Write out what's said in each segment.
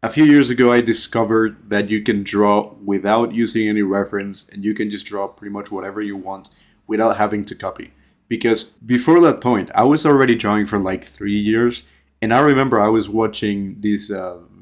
A few years ago, I discovered that you can draw without using any reference and you can just draw pretty much whatever you want without having to copy. Because before that point, I was already drawing for like 3 years. And I remember I was watching this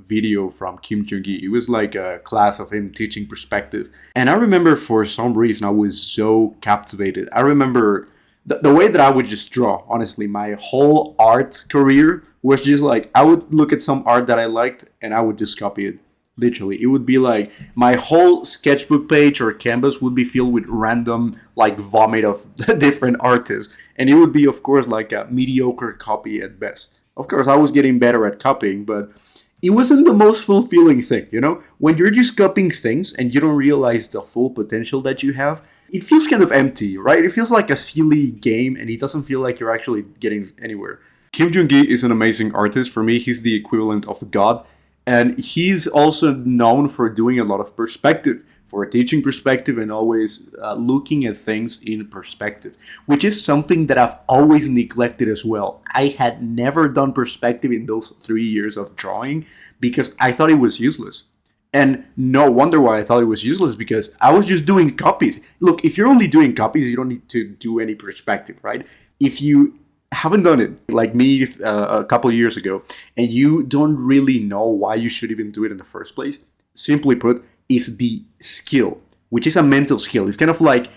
video from Kim Jung-gi. It was like a class of him teaching perspective. And I remember for some reason I was so captivated. I remember the way that I would just draw, honestly, my whole art career was just like I would look at some art that I liked and I would just copy it. Literally, it would be like my whole sketchbook page or canvas would be filled with random like vomit of different artists, and it would be, of course, like a mediocre copy at best. Of course, I was getting better at copying, but it wasn't the most fulfilling thing, you know? When you're just copying things and you don't realize the full potential that you have, it feels kind of empty, right? It feels like a silly game and it doesn't feel like you're actually getting anywhere. Kim Jong-gi is an amazing artist. For me, he's the equivalent of God. And he's also known for doing a lot of perspective, for teaching perspective and always looking at things in perspective, which is something that I've always neglected as well. I had never done perspective in those 3 years of drawing because I thought it was useless. And no wonder why I thought it was useless, because I was just doing copies. Look, if you're only doing copies, you don't need to do any perspective, right? If you haven't done it like me a couple of years ago and you don't really know why you should even do it in the first place, simply put, is the skill, which is a mental skill. It's kind of like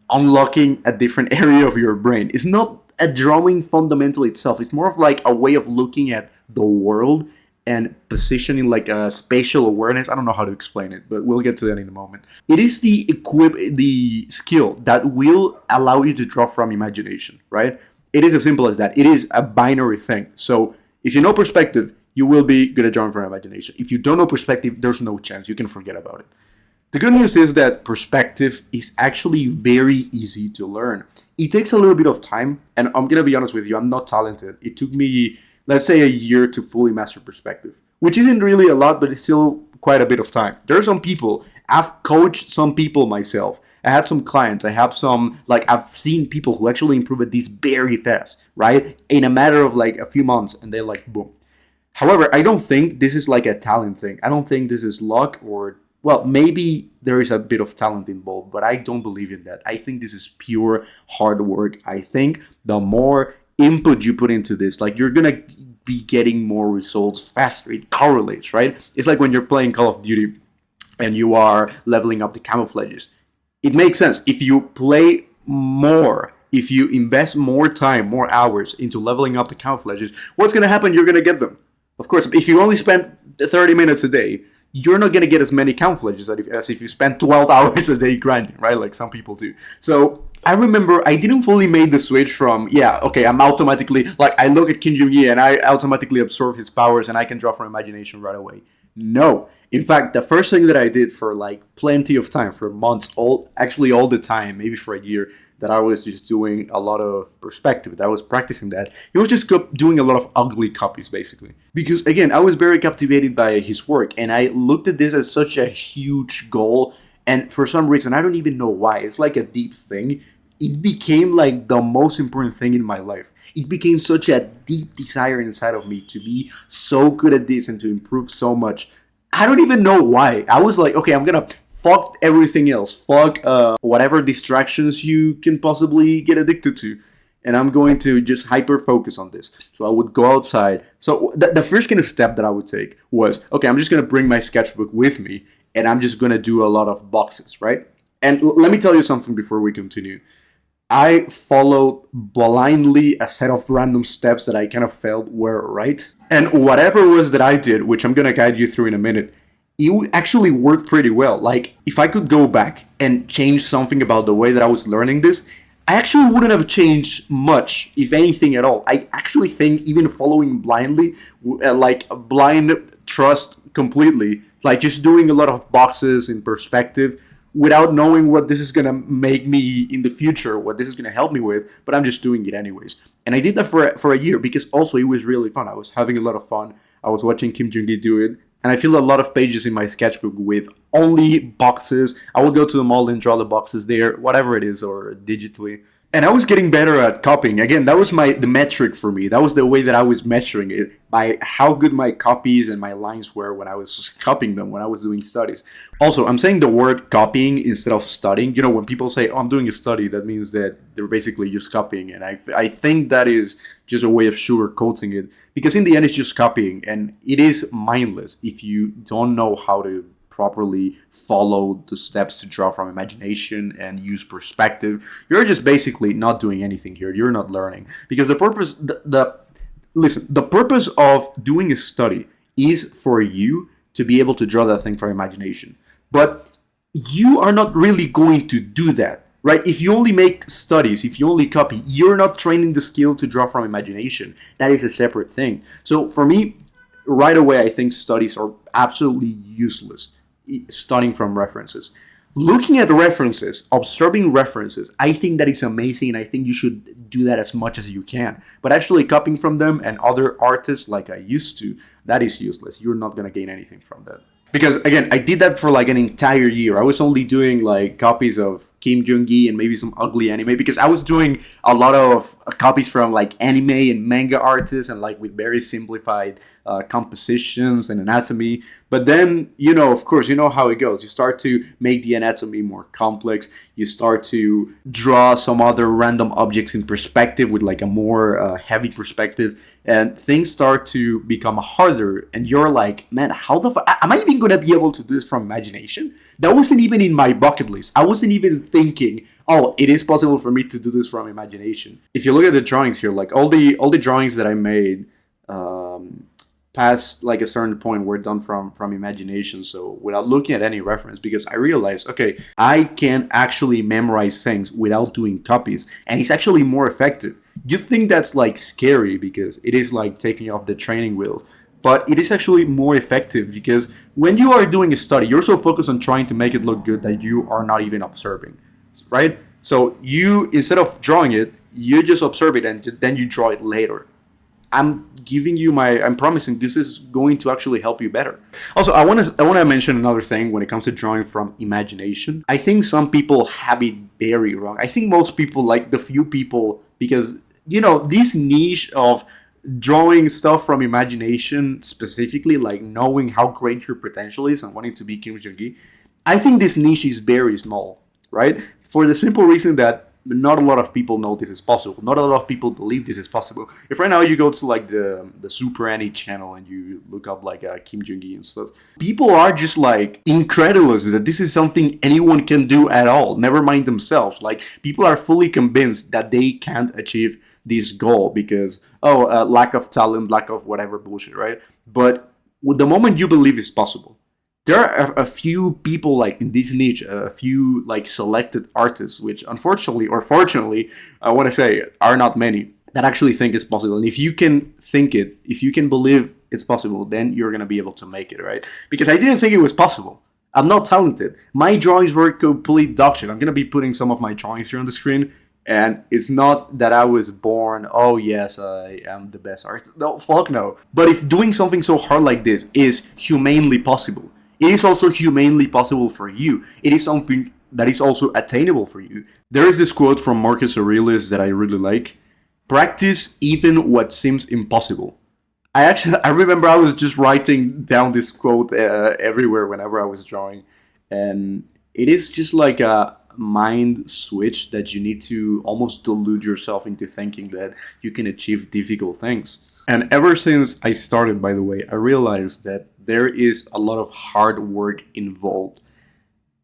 unlocking a different area of your brain. It's not a drawing fundamental itself. It's more of like a way of looking at the world and positioning like a spatial awareness. I don't know how to explain it, but we'll get to that in a moment. It is the skill that will allow you to draw from imagination, right? It is as simple as that. It is a binary thing. So if you know perspective, you will be good at drawing from imagination. If you don't know perspective, there's no chance. You can forget about it. The good news is that perspective is actually very easy to learn. It takes a little bit of time, and I'm gonna be honest with you, I'm not talented. It took me, let's say, a year to fully master perspective, which isn't really a lot, but it's still quite a bit of time. There are some people, I've coached some people myself. I had some clients, I have some, like, I've seen people who actually improve at this very fast, right? In a matter of like a few months, and they're like, boom. However, I don't think this is like a talent thing. I don't think this is luck or, well, maybe there is a bit of talent involved, but I don't believe in that. I think this is pure hard work. I think the more input you put into this, like, you're gonna be getting more results faster. It correlates, right? It's like when you're playing Call of Duty and you are leveling up the camouflages. It makes sense. If you play more, if you invest more time, more hours into leveling up the camouflages, what's gonna happen? You're gonna get them. Of course, if you only spend 30 minutes a day, you're not going to get as many camouflages as if you spend 12 hours a day grinding, right? Like some people do. So I remember I didn't fully make the switch from, yeah, okay, I'm automatically, like, I look at Kim Jong-gi and I automatically absorb his powers and I can draw from imagination right away. No. In fact, the first thing that I did for like plenty of time, for months, actually all the time, maybe for a year, that I was just doing a lot of perspective, that I was practicing that. He was just doing a lot of ugly copies, basically. Because, again, I was very captivated by his work, and I looked at this as such a huge goal, and for some reason, I don't even know why, it's like a deep thing. It became like the most important thing in my life. It became such a deep desire inside of me to be so good at this and to improve so much. I don't even know why. I was like, okay, I'm gonna fuck everything else. Fuck whatever distractions you can possibly get addicted to. And I'm going to just hyper focus on this. So I would go outside. So the first kind of step that I would take was, okay, I'm just going to bring my sketchbook with me and I'm just going to do a lot of boxes, right? And let me tell you something before we continue. I followed blindly a set of random steps that I kind of felt were right. And whatever it was that I did, which I'm going to guide you through in a minute, it actually worked pretty well. Like, if I could go back and change something about the way that I was learning this, I actually wouldn't have changed much, if anything at all. I actually think even following blindly, like blind trust completely, like just doing a lot of boxes in perspective without knowing what this is going to make me in the future, what this is going to help me with, but I'm just doing it anyways. And I did that for a year because also it was really fun. I was having a lot of fun. I was watching Kim Jong-gi do it. And I filled a lot of pages in my sketchbook with only boxes. I will go to the mall and draw the boxes there, whatever it is, or digitally. And I was getting better at copying. Again, that was the metric for me. That was the way that I was measuring it, by how good my copies and my lines were when I was copying them, when I was doing studies. Also, I'm saying the word copying instead of studying. You know, when people say, "Oh, I'm doing a study," that means that they're basically just copying, and I think that is just a way of sugarcoating it, because in the end, it's just copying, and it is mindless if you don't know how to properly follow the steps to draw from imagination and use perspective. You're just basically not doing anything here. You're not learning, because the purpose, listen, the purpose of doing a study is for you to be able to draw that thing from imagination. But you are not really going to do that, right? If you only make studies, if you only copy, you're not training the skill to draw from imagination. That is a separate thing. So for me, right away, I think studies are absolutely useless. Studying from references. Looking at references, observing references, I think that is amazing, and I think you should do that as much as you can. But actually copying from them and other artists like I used to, that is useless. You're not going to gain anything from that. Because again, I did that for like an entire year. I was only doing like copies of Kim Jong-gi and maybe some ugly anime, because I was doing a lot of copies from like anime and manga artists, and like with very simplified compositions and anatomy. But then, you know, of course, you know how it goes. You start to make the anatomy more complex. You start to draw some other random objects in perspective with like a more heavy perspective, and things start to become harder. And you're like, man, how the fuck am I even gonna be able to do this from imagination? That wasn't even in my bucket list. I wasn't even thinking, oh, it is possible for me to do this from imagination. If you look at the drawings here, like all the drawings that I made past like a certain point were done from imagination, so without looking at any reference, because I realized, okay, I can actually memorize things without doing copies, and it's actually more effective. You think that's like scary because it is like taking off the training wheels, but it is actually more effective, because when you are doing a study, you're so focused on trying to make it look good that you are not even observing, right? So you, instead of drawing it, you just observe it and then you draw it later. I'm promising this is going to actually help you better. Also, I want to mention another thing when it comes to drawing from imagination. I think some people have it very wrong. I think most people, like the few people, because you know, this niche of drawing stuff from imagination, specifically like knowing how great your potential is and wanting to be Kim Jong-gi, I think this niche is very small, right? For the simple reason that not a lot of people know this is possible. Not a lot of people believe this is possible. If right now you go to like the Super Annie channel and you look up like Kim Jong-gi and stuff, people are just like incredulous that this is something anyone can do at all. Never mind themselves. Like people are fully convinced that they can't achieve this goal because lack of talent, lack of whatever bullshit, right? But with the moment you believe it's possible, there are a few people like in this niche, a few like selected artists, which unfortunately or fortunately, I want to say, are not many, that actually think it's possible. And if you can think it, if you can believe it's possible, then you're gonna be able to make it, right? Because I didn't think it was possible. I'm not talented. My drawings were complete dog shit. I'm gonna be putting some of my drawings here on the screen. And it's not that I was born, oh yes, I am the best artist. No, fuck no. But if doing something so hard like this is humanely possible, it is also humanely possible for you. It is something that is also attainable for you. There is this quote from Marcus Aurelius that I really like. Practice even what seems impossible. I remember I was just writing down this quote everywhere whenever I was drawing, and it is just like a mind switch that you need to almost delude yourself into thinking that you can achieve difficult things. And ever since I started, by the way, I realized that there is a lot of hard work involved.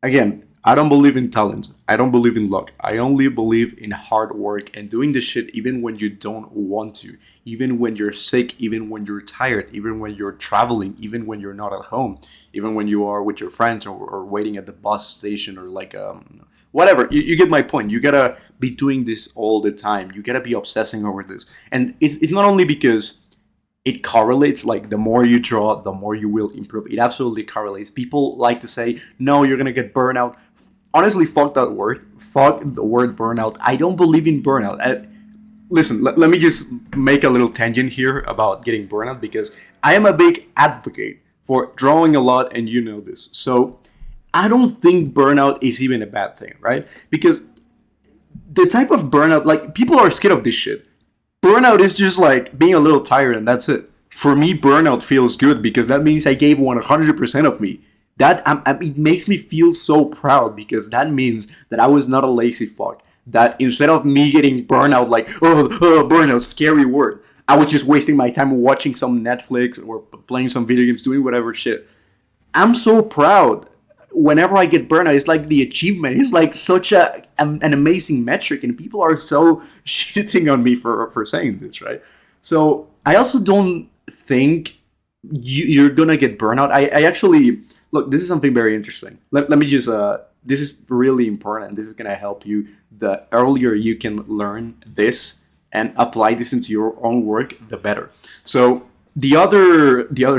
Again, I don't believe in talent. I don't believe in luck. I only believe in hard work and doing the shit even when you don't want to, even when you're sick, even when you're tired, even when you're traveling, even when you're not at home, even when you are with your friends or waiting at the bus station or like whatever. You get my point. You gotta be doing this all the time. You gotta be obsessing over this. And it's not only because it correlates, like the more you draw the more you will improve. It absolutely correlates. People like to say, no, you're gonna get burnout. Honestly, fuck that word. Fuck the word burnout. I don't believe in burnout. Listen, let me just make a little tangent here about getting burnout, because I am a big advocate for drawing a lot, and you know this. So I don't think burnout is even a bad thing, right? Because the type of burnout, like people are scared of this shit. Burnout is just like being a little tired and that's it. For me, burnout feels good because that means I gave 100% of me. It makes me feel so proud because that means that I was not a lazy fuck. That instead of me getting burnout, like, burnout, scary word, I was just wasting my time watching some Netflix or playing some video games, doing whatever shit. I'm so proud whenever I get burnout. It's like the achievement. It's like such an amazing metric, and people are so shitting on me for saying this, right? So I also don't think you're gonna get burnout. I actually look. This is something very interesting. Let me just. This is really important. This is gonna help you. The earlier you can learn this and apply this into your own work, the better. So the other day,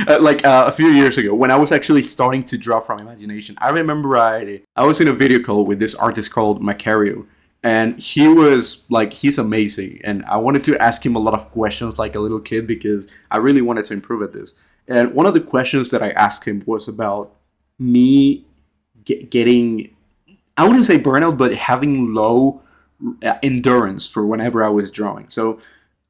a few years ago, when I was actually starting to draw from imagination, I remember I was in a video call with this artist called Macario, and he was like, he's amazing, and I wanted to ask him a lot of questions like a little kid because I really wanted to improve at this. And one of the questions that I asked him was about me getting, I wouldn't say burnout, but having low endurance for whenever I was drawing. So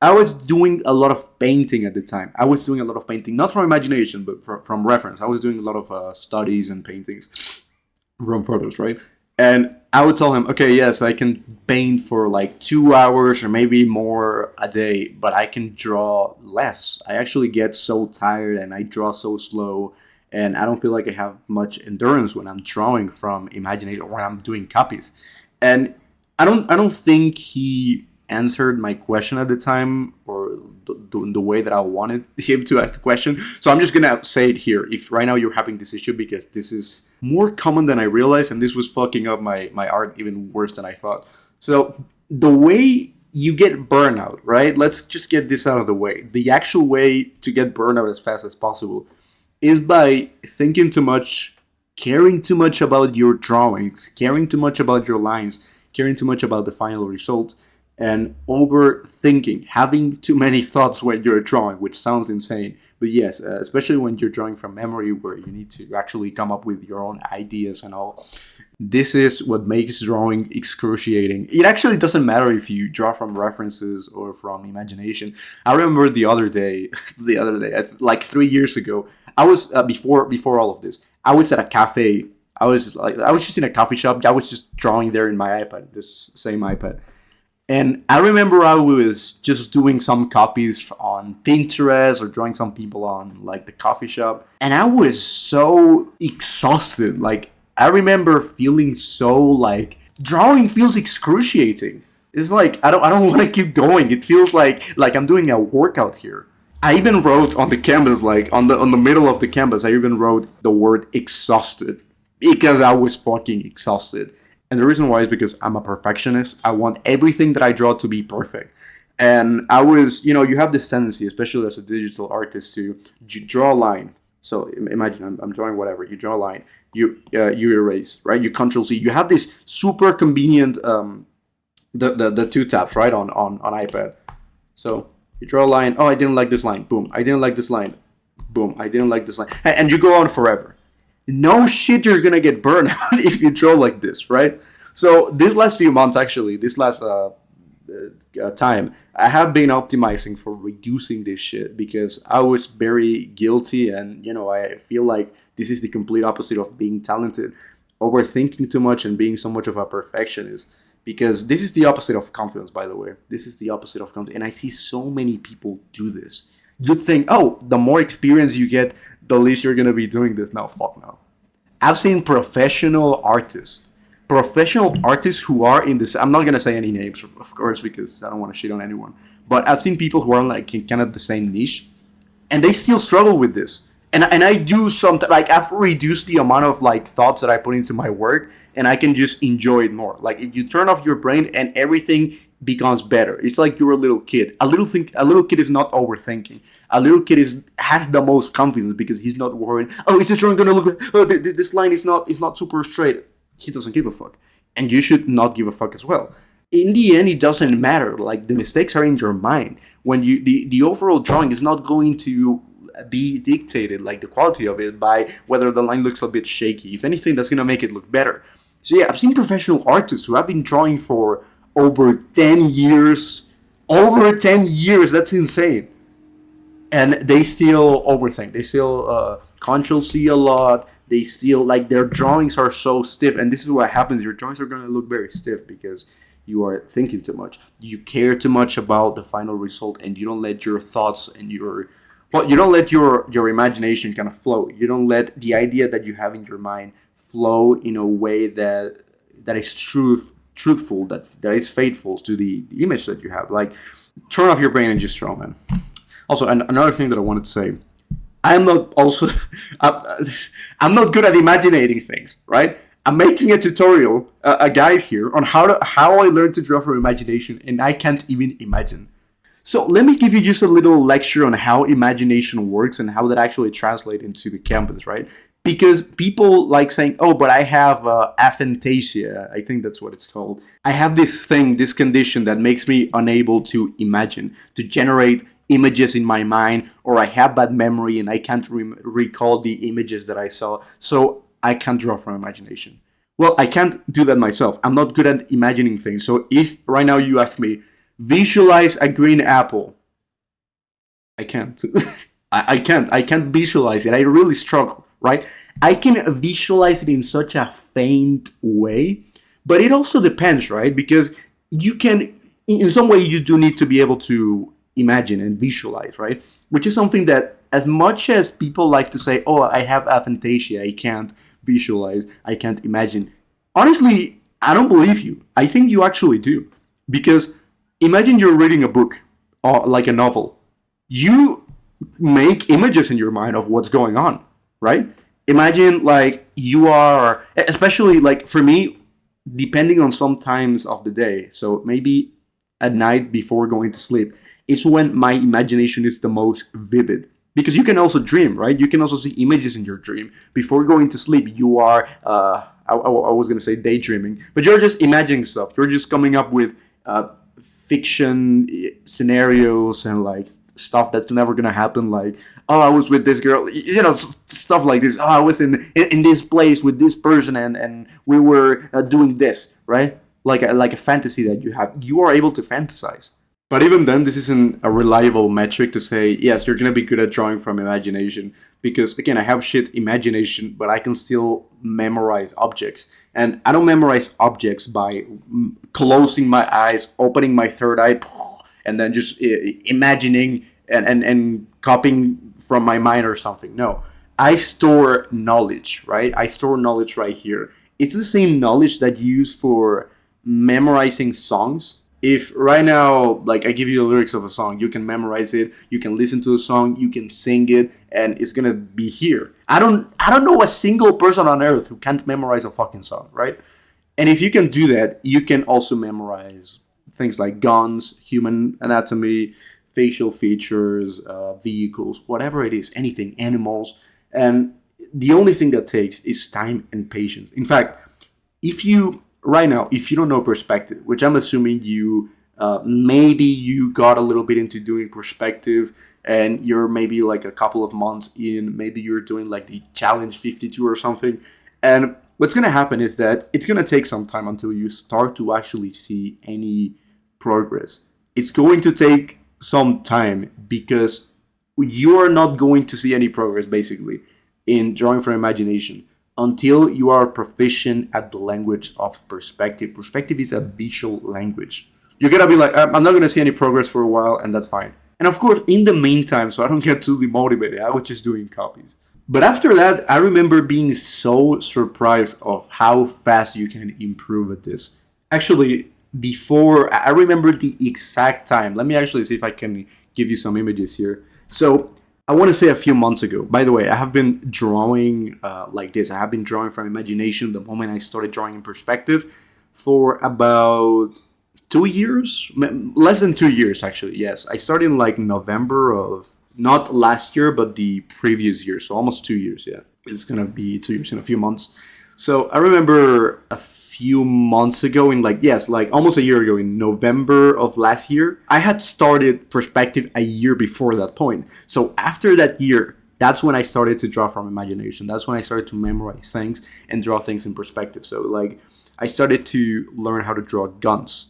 I was doing a lot of painting at the time. I was doing a lot of painting, not from imagination, but from reference. I was doing a lot of studies and paintings from photos, right? And I would tell him, okay, yes, I can paint for like 2 hours or maybe more a day, but I can draw less. I actually get so tired and I draw so slow, and I don't feel like I have much endurance when I'm drawing from imagination or when I'm doing copies. And I don't think he answered my question at the time or the way that I wanted him to ask the question. So I'm just gonna say it here. If right now you're having this issue, because this is more common than I realized, and this was fucking up my art even worse than I thought. So the way you get burnout, right? Let's just get this out of the way. The actual way to get burnout as fast as possible is by thinking too much, caring too much about your drawings, caring too much about your lines, caring too much about the final result, and overthinking, having too many thoughts when you're drawing, which sounds insane. But yes, especially when you're drawing from memory, where you need to actually come up with your own ideas and all. This is what makes drawing excruciating. It actually doesn't matter if you draw from references or from imagination. I remember the other day, like 3 years ago, I was before all of this. I was at a cafe. I was just in a coffee shop. I was just drawing there in my iPad, this same iPad. And I remember I was just doing some copies on Pinterest or drawing some people on like the coffee shop. And I was so exhausted. Like, I remember feeling so like drawing feels excruciating. It's like I don't want to keep going. It feels like I'm doing a workout here. I even wrote on the canvas, like on the middle of the canvas, I even wrote the word exhausted because I was fucking exhausted. And the reason why is because I'm a perfectionist. I want everything that I draw to be perfect. And I was, you have this tendency, especially as a digital artist, to draw a line. So imagine I'm drawing whatever. You draw a line, you erase, right? You Control C. You have this super convenient the two taps, right, on iPad. So you draw a line. Oh, I didn't like this line. Boom. I didn't like this line. Boom. I didn't like this line. And you go on forever. No shit, you're gonna get burned out if you draw like this, right? So this last few months, actually, this last time, I have been optimizing for reducing this shit because I was very guilty, and I feel like this is the complete opposite of being talented, overthinking too much and being so much of a perfectionist. Because this is the opposite of confidence, by the way. This is the opposite of confidence, and I see so many people do this. You think, oh, the more experience you get, the least you're gonna be doing this. No, fuck no. I've seen professional artists who are in this. I'm not gonna say any names, of course, because I don't want to shit on anyone. But I've seen people who are like in kind of the same niche, and they still struggle with this. And I do something like I've reduced the amount of like thoughts that I put into my work, and I can just enjoy it more. Like if you turn off your brain and everything becomes better. It's like you're a little kid. A little kid is not overthinking. A little kid has the most confidence because he's not worried. Oh, is this drawing gonna look? Oh, this line is not super straight. He doesn't give a fuck, and you should not give a fuck as well. In the end, it doesn't matter. Like the mistakes are in your mind. When the overall drawing is not going to be dictated, like the quality of it, by whether the line looks a bit shaky. If anything, that's gonna make it look better. So yeah, I've seen professional artists who have been drawing for over 10 years. Over 10 years, that's insane. And they still overthink. They still control C a lot. They still, like, their drawings are so stiff. And this is what happens. Your drawings are going to look very stiff because you are thinking too much. You care too much about the final result, and you don't let your thoughts and you don't let your imagination kind of flow. You don't let the idea that you have in your mind flow in a way that is truthful, that is faithful to the image that you have. Like, turn off your brain and just draw, man. Also, another thing that I wanted to say, I'm not also I'm not good at imagining things, right? I'm making a tutorial, a guide here on how I learned to draw from imagination, and I can't even imagine. So let me give you just a little lecture on how imagination works and how that actually translates into the canvas, right? Because people like saying, "Oh, but I have aphantasia." I think that's what it's called. I have this thing, this condition that makes me unable to imagine, to generate images in my mind, or I have bad memory and I can't recall the images that I saw, so I can't draw from imagination. Well, I can't do that myself. I'm not good at imagining things. So if right now you ask me, visualize a green apple, I can't. I can't visualize it. I really struggle, right? I can visualize it in such a faint way, but it also depends, right? Because you can, in some way, you do need to be able to imagine and visualize, right? Which is something that, as much as people like to say, "Oh, I have aphantasia, I can't visualize, I can't imagine," honestly, I don't believe you. I think you actually do. Because imagine you're reading a book, or like a novel. You make images in your mind of what's going on, right? Imagine, like, you are, especially like for me, depending on some times of the day. So maybe at night before going to sleep, it's when my imagination is the most vivid. Because you can also dream, right? You can also see images in your dream. Before going to sleep, you are, I was going to say daydreaming, but you're just imagining stuff. You're just coming up with fiction scenarios and like stuff that's never going to happen. Like, "Oh, I was with this girl," stuff like this. "Oh, I was in this place with this person and we were doing this," right? Like a fantasy that you have. You are able to fantasize. But even then, this isn't a reliable metric to say, yes, you're going to be good at drawing from imagination. Because, again, I have shit imagination, but I can still memorize objects. And I don't memorize objects by closing my eyes, opening my third eye, and then just imagining and copying from my mind or something. No. I store knowledge, right? I store knowledge right here. It's the same knowledge that you use for memorizing songs. If right now, like, I give you the lyrics of a song, you can memorize it, you can listen to a song, you can sing it, and it's gonna be here. I don't know a single person on earth who can't memorize a fucking song, right? And if you can do that, you can also memorize things like guns, human anatomy, facial features, vehicles, whatever it is, anything, animals. And the only thing that takes is time and patience. In fact, if you right now, if you don't know perspective, which I'm assuming you maybe you got a little bit into doing perspective and you're maybe like a couple of months in, maybe you're doing like the challenge 52 or something. And what's going to happen is that it's going to take some time until you start to actually see any progress. It's going to take some time because you are not going to see any progress basically in drawing from imagination until you are proficient at the language of perspective. Perspective is a visual language. You're gonna be like, I'm not gonna see any progress for a while, and that's fine. And of course, in the meantime, so I don't get too demotivated, I was just doing copies. But after that, I remember being so surprised of how fast you can improve at this. Actually, before, I remember the exact time. Let me actually see if I can give you some images here. So I want to say a few months ago. By the way, I have been drawing like this. I have been drawing from imagination the moment I started drawing in perspective for about 2 years, less than 2 years actually. Yes, I started in like November of not last year, but the previous year. So almost 2 years. Yeah, it's gonna be 2 years in a few months. So I remember a few months ago, in like, yes, like almost a year ago, in November of last year, I had started perspective a year before that point. So after that year, that's when I started to draw from imagination. That's when I started to memorize things and draw things in perspective. So like I started to learn how to draw guns,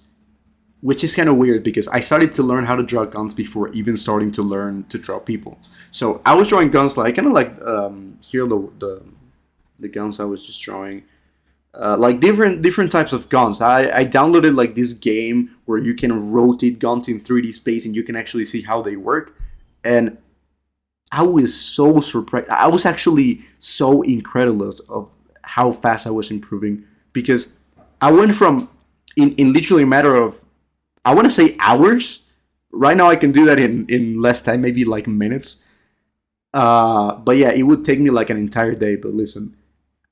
which is kind of weird because I started to learn how to draw guns before even starting to learn to draw people. So I was drawing guns like kind of like here the guns I was just drawing, like different types of guns. I downloaded like this game where you can rotate guns in 3D space and you can actually see how they work, and I was so surprised. I was actually so incredulous of how fast I was improving because I went from in literally a matter of, I want to say hours. Right now I can do that in less time, maybe like minutes. But yeah, it would take me like an entire day. But listen,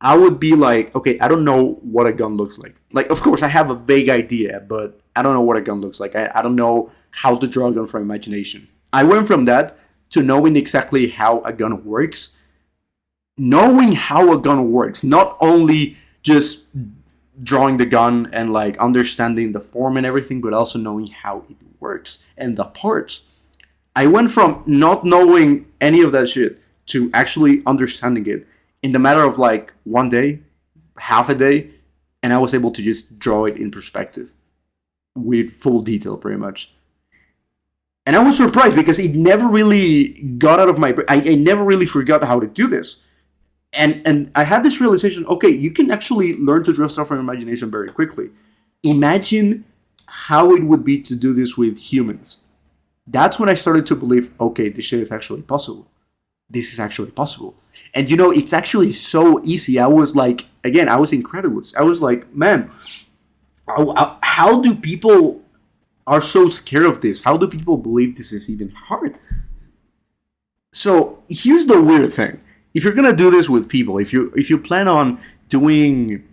I would be like, okay, I don't know what a gun looks like. Like, of course, I have a vague idea, but I don't know what a gun looks like. I don't know how to draw a gun from imagination. I went from that to knowing exactly how a gun works. Knowing how a gun works, not only just drawing the gun and like understanding the form and everything, but also knowing how it works and the parts. I went from not knowing any of that shit to actually understanding it in the matter of like one day, half a day, and I was able to just draw it in perspective with full detail, pretty much. And I was surprised because it never really got out of my brain. I never really forgot how to do this. And I had this realization, okay, you can actually learn to draw stuff from imagination very quickly. Imagine how it would be to do this with humans. That's when I started to believe, okay, this shit is actually possible. This is actually possible. And you know, it's actually so easy. I was like, again, I was incredulous. I was like, man, how do people are so scared of this? How do people believe this is even hard? So here's the weird thing. If you're gonna do this with people, if you plan on doing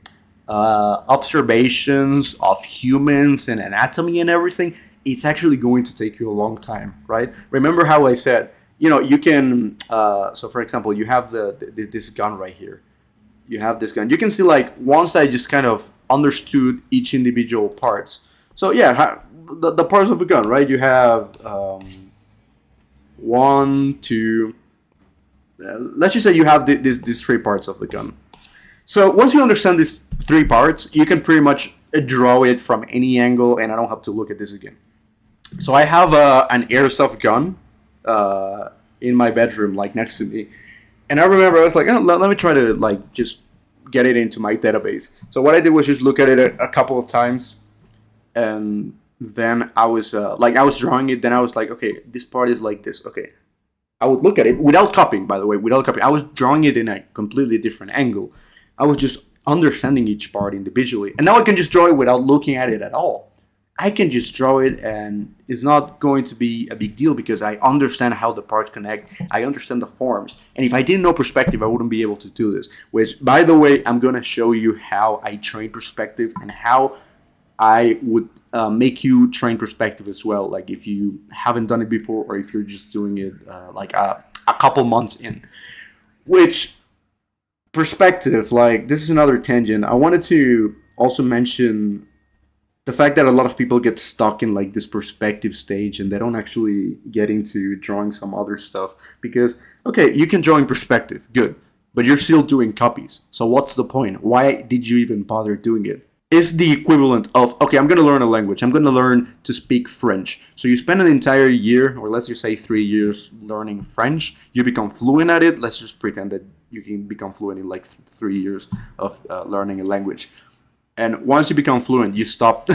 observations of humans and anatomy and everything, it's actually going to take you a long time, right? Remember how I said, you know, you can. So for example, you have this gun right here. You have this gun. You can see like once I just kind of understood each individual parts. So yeah, the parts of a gun, right? You have one, two. Let's just say you have these three parts of the gun. So once you understand these three parts, you can pretty much draw it from any angle, and I don't have to look at this again. So I have an airsoft gun in my bedroom, like next to me, and I remember I was like, oh, let me try to like just get it into my database. So what I did was just look at it a couple of times, and then I was like, I was drawing it. Then I was like, okay, this part is like this. Okay, I would look at it without copying, by the way, without copying. I was drawing it in a completely different angle. I was just understanding each part individually. And now I can just draw it without looking at it at all. I can just draw it and it's not going to be a big deal because I understand how the parts connect. I understand the forms. And if I didn't know perspective, I wouldn't be able to do this. Which, by the way, I'm going to show you how I train perspective and how I would make you train perspective as well. Like if you haven't done it before or if you're just doing it like a couple months in. Which perspective, like this is another tangent. I wanted to also mention the fact that a lot of people get stuck in like this perspective stage and they don't actually get into drawing some other stuff because okay, you can draw in perspective, good, but you're still doing copies. So what's the point? Why did you even bother doing it? It's the equivalent of, okay, I'm going to learn a language. I'm going to learn to speak French. So you spend an entire year, or let's just say 3 years learning French. You become fluent at it. Let's just pretend that you can become fluent in like 3 years of learning a language. And once you become fluent, you stop,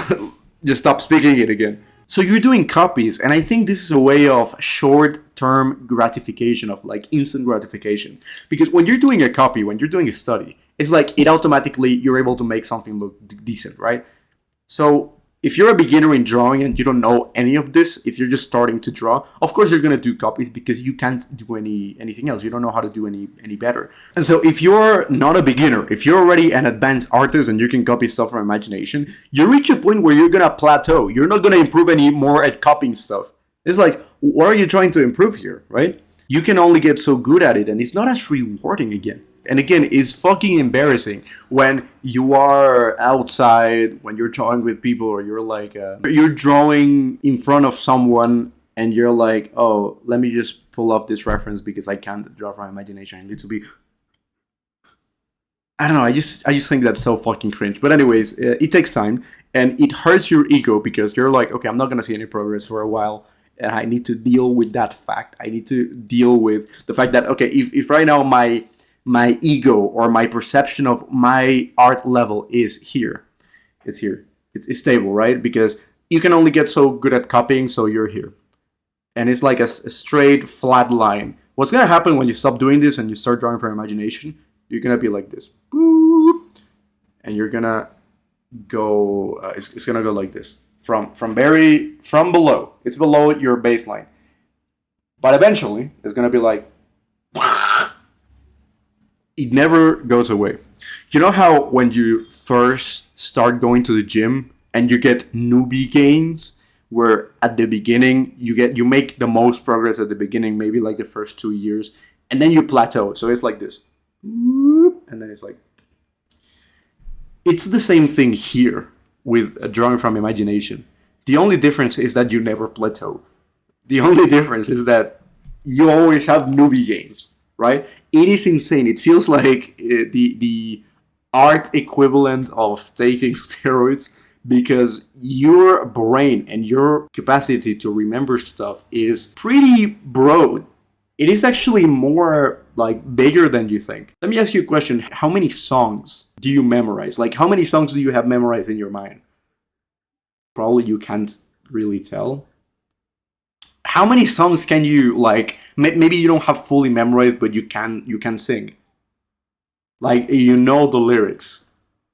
you stop speaking it again. So you're doing copies, and I think this is a way of short-term gratification, of like instant gratification. Because when you're doing a copy, when you're doing a study, it's like it automatically, you're able to make something look decent, right? So if you're a beginner in drawing and you don't know any of this, if you're just starting to draw, of course you're gonna do copies because you can't do anything else. You don't know how to do any better. And so if you're not a beginner, if you're already an advanced artist and you can copy stuff from imagination, you reach a point where you're gonna plateau. You're not gonna improve any more at copying stuff. It's like, what are you trying to improve here, right? You can only get so good at it, and it's not as rewarding again. And again, it's fucking embarrassing when you are outside, when you're drawing with people, or you're like, you're drawing in front of someone, and you're like, oh, let me just pull up this reference because I can't draw from imagination. I need to be I don't know. I just think that's so fucking cringe. But anyways, it takes time and it hurts your ego because you're like, okay, I'm not gonna see any progress for a while, and I need to deal with that fact. I need to deal with the fact that okay, if right now my ego or my perception of my art level is here, it's stable, right? Because you can only get so good at copying, so you're here, and it's like a straight flat line. What's gonna happen when you stop doing this and you start drawing from imagination? You're gonna be like this, boop, and you're gonna go. It's gonna go like this from below. It's below your baseline, but eventually it's gonna be like it never goes away. You know how when you first start going to the gym and you get newbie gains, where at the beginning you make the most progress at the beginning, maybe like the first 2 years, and then you plateau. So it's like this, and then it's like it's the same thing here with drawing from imagination. The only difference is that you never plateau. The only difference is that you always have newbie gains, right? It is insane. It feels like the art equivalent of taking steroids because your brain and your capacity to remember stuff is pretty broad. It is actually more like bigger than you think. Let me ask you a question. How many songs do you memorize? Like how many songs do you have memorized in your mind? Probably you can't really tell. How many songs can you like maybe you don't have fully memorized but you can sing? Like you know the lyrics.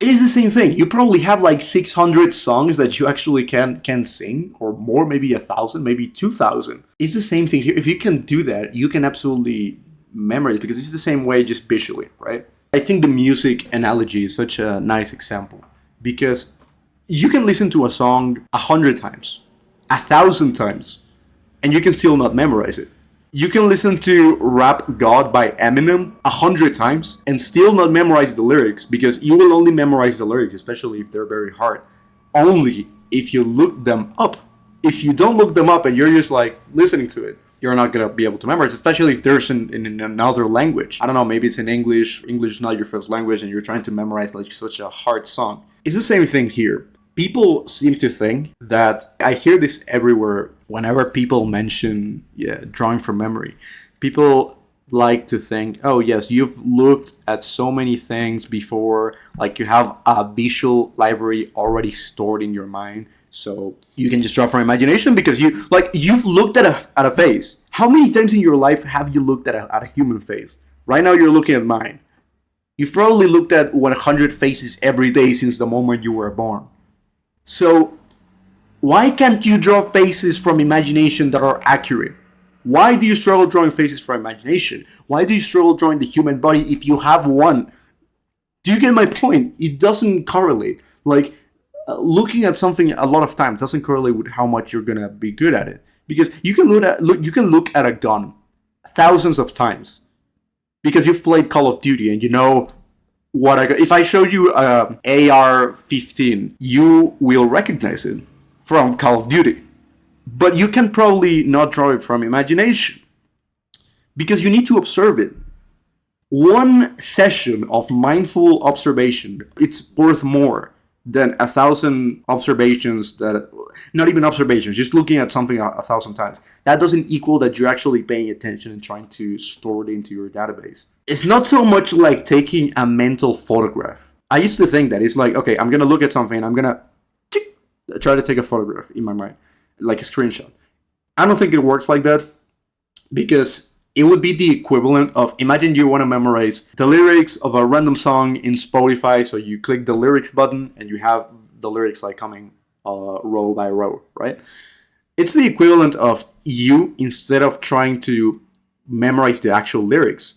It is the same thing. You probably have like 600 songs that you actually can sing, or more, maybe 1,000, maybe 2,000. It's the same thing here. If you can do that, you can absolutely memorize because it's the same way, just visually, right? I think the music analogy is such a nice example because you can listen to a song 100 times, 1,000 times, and you can still not memorize it. You can listen to Rap God by Eminem 100 times and still not memorize the lyrics because you will only memorize the lyrics, especially if they're very hard, only if you look them up. If you don't look them up and you're just like listening to it, you're not gonna be able to memorize, especially if there's in another language. I don't know, maybe it's in English. English is not your first language and you're trying to memorize like such a hard song. It's the same thing here. People seem to think that I hear this everywhere whenever people mention drawing from memory. People like to think, oh yes, you've looked at so many things before, like you have a visual library already stored in your mind, so you can just draw from imagination because you've looked at a face. How many times in your life have you looked at a human face? Right now you're looking at mine. You've probably looked at 100 faces every day since the moment you were born. So, why can't you draw faces from imagination that are accurate? Why do you struggle drawing faces from imagination? Why do you struggle drawing the human body if you have one? Do you get my point? It doesn't correlate. Like, looking at something a lot of times doesn't correlate with how much you're gonna be good at it. Because you can look at a gun thousands of times because you've played Call of Duty and you know if I showed you AR-15, you will recognize it from Call of Duty. But you can probably not draw it from imagination because you need to observe it. One session of mindful observation, it's worth more than 1,000 observations that, not even observations, just looking at something 1,000 times. That doesn't equal that you're actually paying attention and trying to store it into your database. It's not so much like taking a mental photograph. I used to think that it's like, okay, I'm gonna look at something and I'm gonna try to take a photograph in my mind, like a screenshot. I don't think it works like that because it would be the equivalent of, imagine you want to memorize the lyrics of a random song in Spotify, so you click the lyrics button and you have the lyrics like coming row by row, right? It's the equivalent of you, instead of trying to memorize the actual lyrics,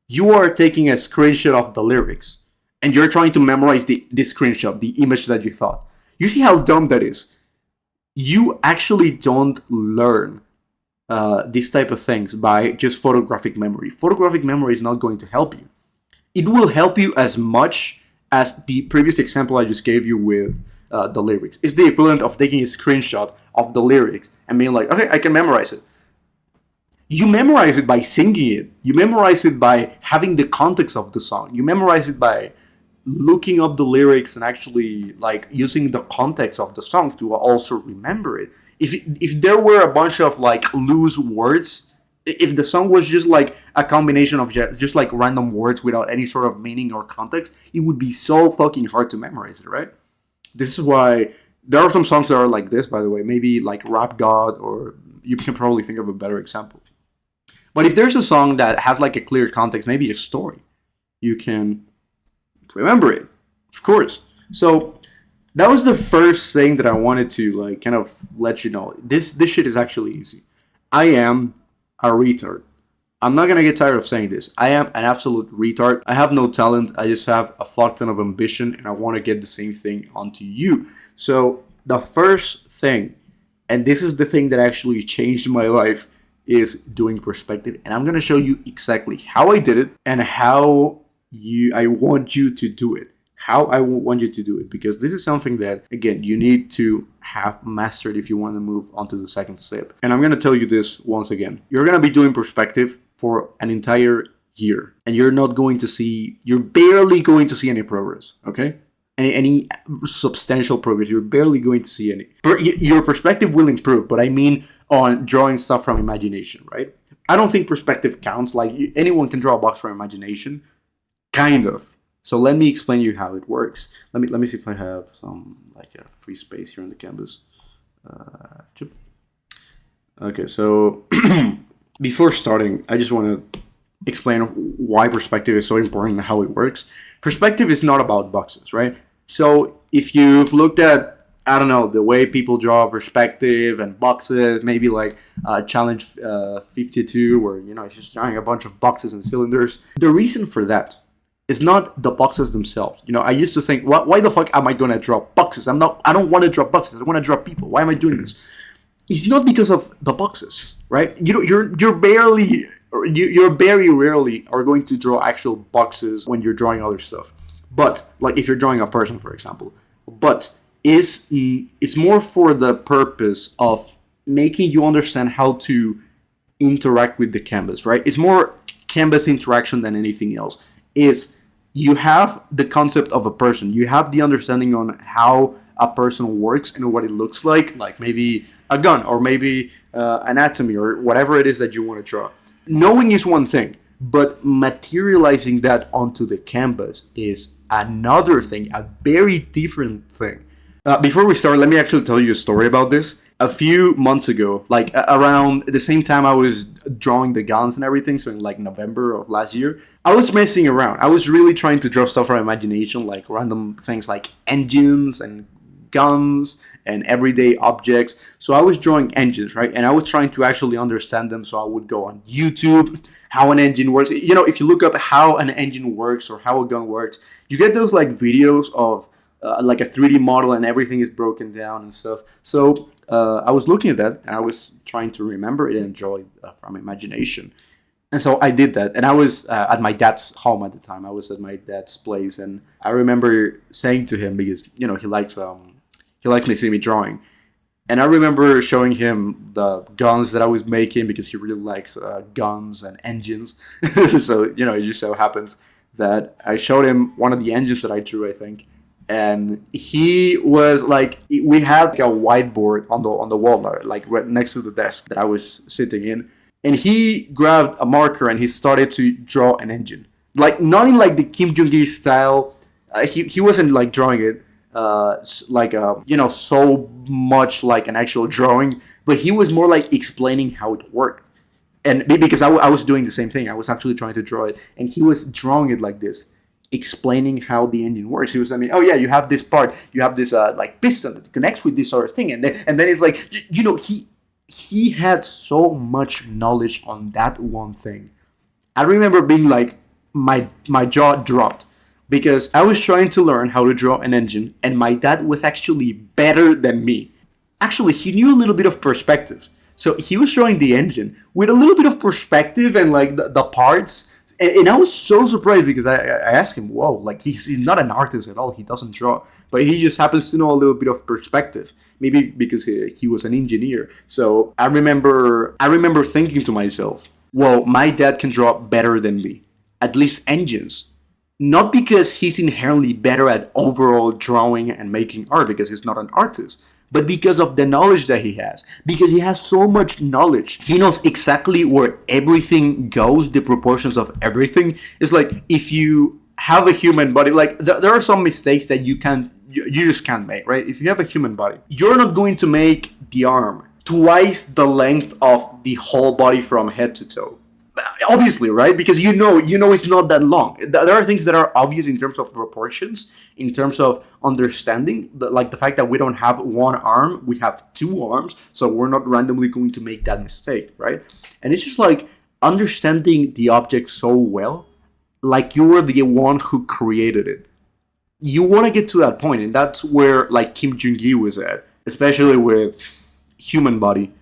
you are taking a screenshot of the lyrics and you're trying to memorize the screenshot, the image that you thought. You see how dumb that is? You actually don't learn these type of things by just photographic memory. Photographic memory is not going to help you. It will help you as much as the previous example I just gave you with the lyrics. It's the equivalent of taking a screenshot of the lyrics and being like, okay, I can memorize it. You memorize it by singing it. You memorize it by having the context of the song. You memorize it by looking up the lyrics and actually like using the context of the song to also remember it. If there were a bunch of like loose words, if the song was just like a combination of just like random words without any sort of meaning or context, it would be so fucking hard to memorize it, right? This is why there are some songs that are like this, by the way, maybe like Rap God, or you can probably think of a better example. But if there's a song that has like a clear context, maybe a story, you can remember it, of course. So that was the first thing that I wanted to like kind of let you know. This shit is actually easy. I am a retard. I'm not gonna get tired of saying this. I am an absolute retard. I have no talent. I just have a fuck ton of ambition, and I want to get the same thing onto you. So the first thing, and this is the thing that actually changed my life, is doing perspective. And I'm gonna show you exactly how I did it and how I want you to do it. How I want you to do it, because this is something that, again, you need to have mastered if you want to move on to the second step. And I'm going to tell you this once again. You're going to be doing perspective for an entire year, and you're barely going to see any progress, okay? Any substantial progress. You're barely going to see any. Your perspective will improve, but I mean on drawing stuff from imagination, right? I don't think perspective counts. Like, anyone can draw a box from imagination, kind of. So let me explain you how it works. Let me see if I have some like a free space here on the canvas. Okay, so before starting, I just want to explain why perspective is so important and how it works. Perspective is not about boxes, right? So if you've looked at, I don't know, the way people draw perspective and boxes, maybe like Challenge 52, where, you know, it's just drawing a bunch of boxes and cylinders. The reason for that is not the boxes themselves. You know, I used to think, why the fuck am I gonna draw boxes? I don't want to draw boxes. I want to draw people. Why am I doing this? It's not because of the boxes, right? You're very rarely are going to draw actual boxes when you're drawing other stuff. But like if you're drawing a person, for example, but it's more for the purpose of making you understand how to interact with the canvas, right? It's more canvas interaction than anything else. You have the concept of a person. You have the understanding on how a person works and what it looks like maybe a gun or maybe anatomy or whatever it is that you want to draw. Knowing is one thing, but materializing that onto the canvas is another thing, a very different thing. Before we start, let me actually tell you a story about this. A few months ago, like around the same time I was drawing the guns and everything, so in like November of last year, I was messing around. I was really trying to draw stuff from imagination, like random things like engines and guns and everyday objects. So I was drawing engines, right? And I was trying to actually understand them. So I would go on YouTube, how an engine works. You know, if you look up how an engine works or how a gun works, you get those like videos of like a 3D model and everything is broken down and stuff. So I was looking at that and I was trying to remember it and draw it from imagination. And so I did that, and I was at my dad's home at the time. I was at my dad's place, and I remember saying to him, because you know he likes me seeing me drawing, and I remember showing him the guns that I was making because he really likes guns and engines. So you know, it just so happens that I showed him one of the engines that I drew, I think, and he was like, we had like a whiteboard on the wall, like right next to the desk that I was sitting in. And he grabbed a marker and he started to draw an engine. Like, not in like the Kim Jong-il style. He wasn't like drawing it you know, so much like an actual drawing. But he was more like explaining how it worked. And because I was doing the same thing. I was actually trying to draw it. And he was drawing it like this, explaining how the engine works. He was telling me, oh yeah, you have this part. You have this like piston that connects with this other thing. And then it's like, you know, he had so much knowledge on that one thing. I remember being like, my jaw dropped because I was trying to learn how to draw an engine and my dad was actually better than me. Actually, he knew a little bit of perspective. So he was drawing the engine with a little bit of perspective and like the parts. And I was so surprised because I asked him, whoa, like he's not an artist at all. He doesn't draw, but he just happens to know a little bit of perspective. Maybe because he was an engineer. So I remember thinking to myself, well, my dad can draw better than me. At least engines. Not because he's inherently better at overall drawing and making art, because he's not an artist, but because of the knowledge that he has. Because he has so much knowledge. He knows exactly where everything goes, the proportions of everything. It's like if you have a human body, like there are some mistakes that you just can't make, right? If you have a human body, you're not going to make the arm twice the length of the whole body from head to toe, obviously, right? Because you know it's not that long. There are things that are obvious in terms of proportions, in terms of understanding, like the fact that we don't have one arm, we have two arms, so we're not randomly going to make that mistake, right? And it's just like understanding the object so well, like you were the one who created it. You want to get to that point, and that's where like Kim Jong-gi was at, especially with human body.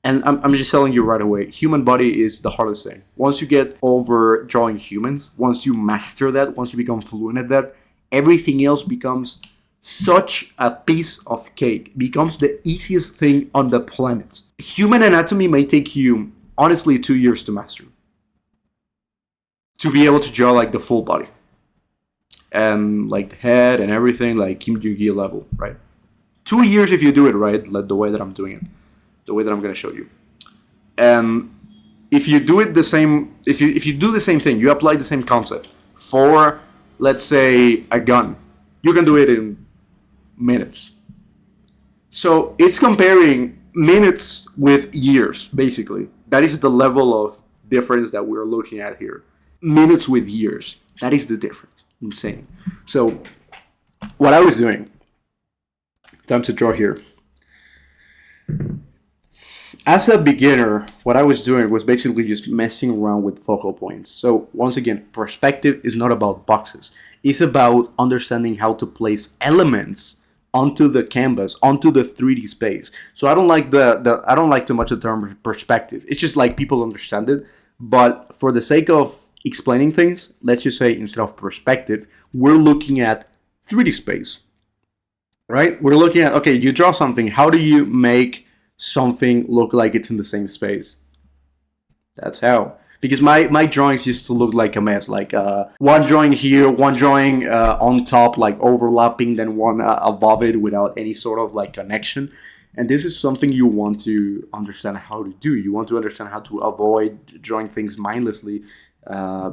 And I'm just telling you right away, human body is the hardest thing. Once you get over drawing humans, once you master that, once you become fluent at that, everything else becomes such a piece of cake, becomes the easiest thing on the planet. Human anatomy may take you, honestly, 2 years to master, to be able to draw like the full body and like the head and everything, like Kim Jong-gi level, right? 2 years if you do it right, like the way that I'm doing it, the way that I'm going to show you. And if you do it the same, if you do the same thing, you apply the same concept for, let's say, a gun, you can do it in minutes. So it's comparing minutes with years, basically. That is the level of difference that we're looking at here. Minutes with years. That is the difference. Insane. So what I was doing, time to draw here. As a beginner, what I was doing was basically just messing around with focal points. So once again, perspective is not about boxes. It's about understanding how to place elements onto the canvas, onto the 3D space. So I don't like I don't like too much the term perspective. It's just like people understand it. But for the sake of explaining things, let's just say instead of perspective, we're looking at 3D space. Right? We're looking at, okay, you draw something. How do you make something look like it's in the same space? That's how. Because my drawings used to look like a mess, like one drawing here, one drawing on top, like overlapping, then one above it without any sort of like connection. And this is something you want to understand how to do. You want to understand how to avoid drawing things mindlessly,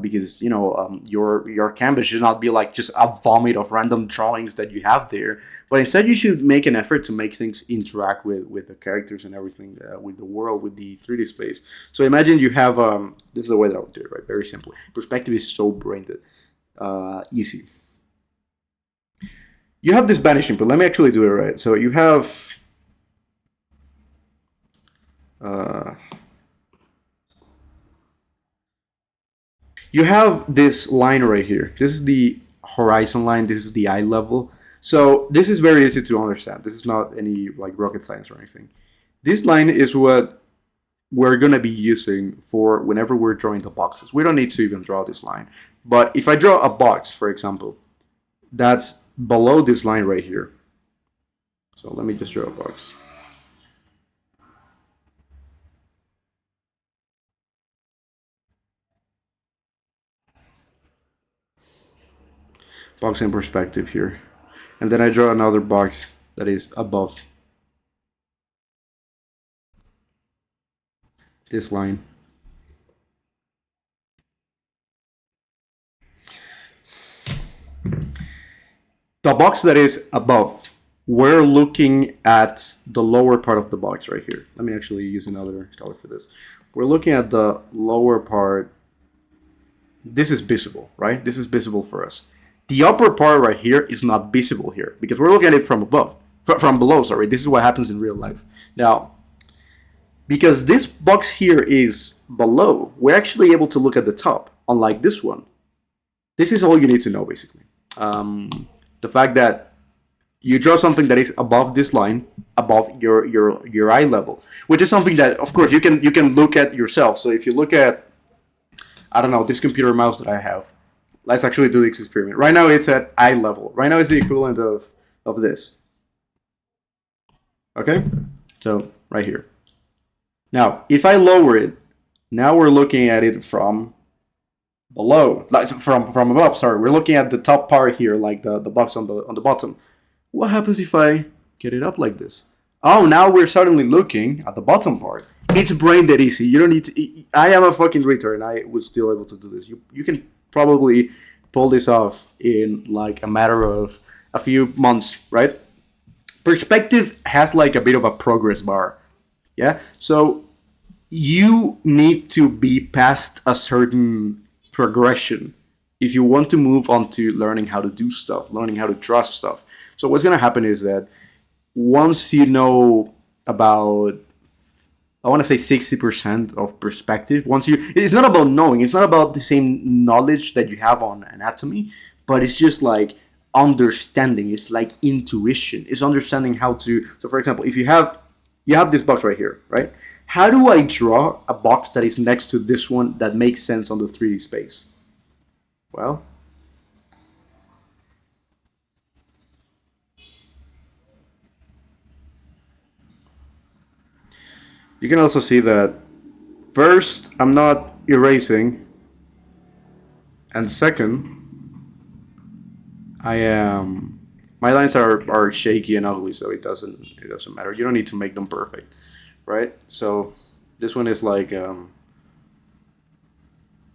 because your canvas should not be like just a vomit of random drawings that you have there, but instead you should make an effort to make things interact with the characters and everything, with the world, with the 3D space. So imagine you have this is the way that I would do it, right? Very simply, perspective is so brain dead, easy. You have this vanishing point. Let me actually do it right. So you have uh, you have this line right here. This is the horizon line. This is the eye level. So this is very easy to understand. This is not any like rocket science or anything. This line is what we're gonna be using for whenever we're drawing the boxes. We don't need to even draw this line. But if I draw a box, for example, that's below this line right here. So let me just draw a box. Box in perspective here. And then I draw another box that is above this line. The box that is above, we're looking at the lower part of the box right here. Let me actually use another color for this. We're looking at the lower part. This is visible, right? This is visible for us. The upper part right here is not visible here because we're looking at it from above, from below, sorry. This is what happens in real life. Now, because this box here is below, we're actually able to look at the top, unlike this one. This is all you need to know, basically. The fact that you draw something that is above this line, above your eye level, which is something that, of course, you can look at yourself. So if you look at, I don't know, this computer mouse that I have, let's actually do this experiment. Right now it's at eye level. Right now it's the equivalent of this. Okay, so right here. Now, if I lower it, now we're looking at it from below, like from above. Sorry, we're looking at the top part here, like the box on the bottom. What happens if I get it up like this? Oh, now we're suddenly looking at the bottom part. It's brain dead easy. You don't need to. I am a fucking retard, and I was still able to do this. You can probably pull this off in like a matter of a few months, right? Perspective has like a bit of a progress bar. Yeah. So you need to be past a certain progression if you want to move on to learning how to do stuff, learning how to trust stuff. So what's going to happen is that once you know about, I want to say 60% of perspective, once you, it's not about knowing, it's not about the same knowledge that you have on anatomy, but it's just like understanding. It's like intuition. It's understanding how to, so for example, if you have this box right here, right? How do I draw a box that is next to this one that makes sense on the 3D space? Well, you can also see that first, I'm not erasing, and second, I am, my lines are shaky and ugly, so it doesn't matter. You don't need to make them perfect, right? So this one is like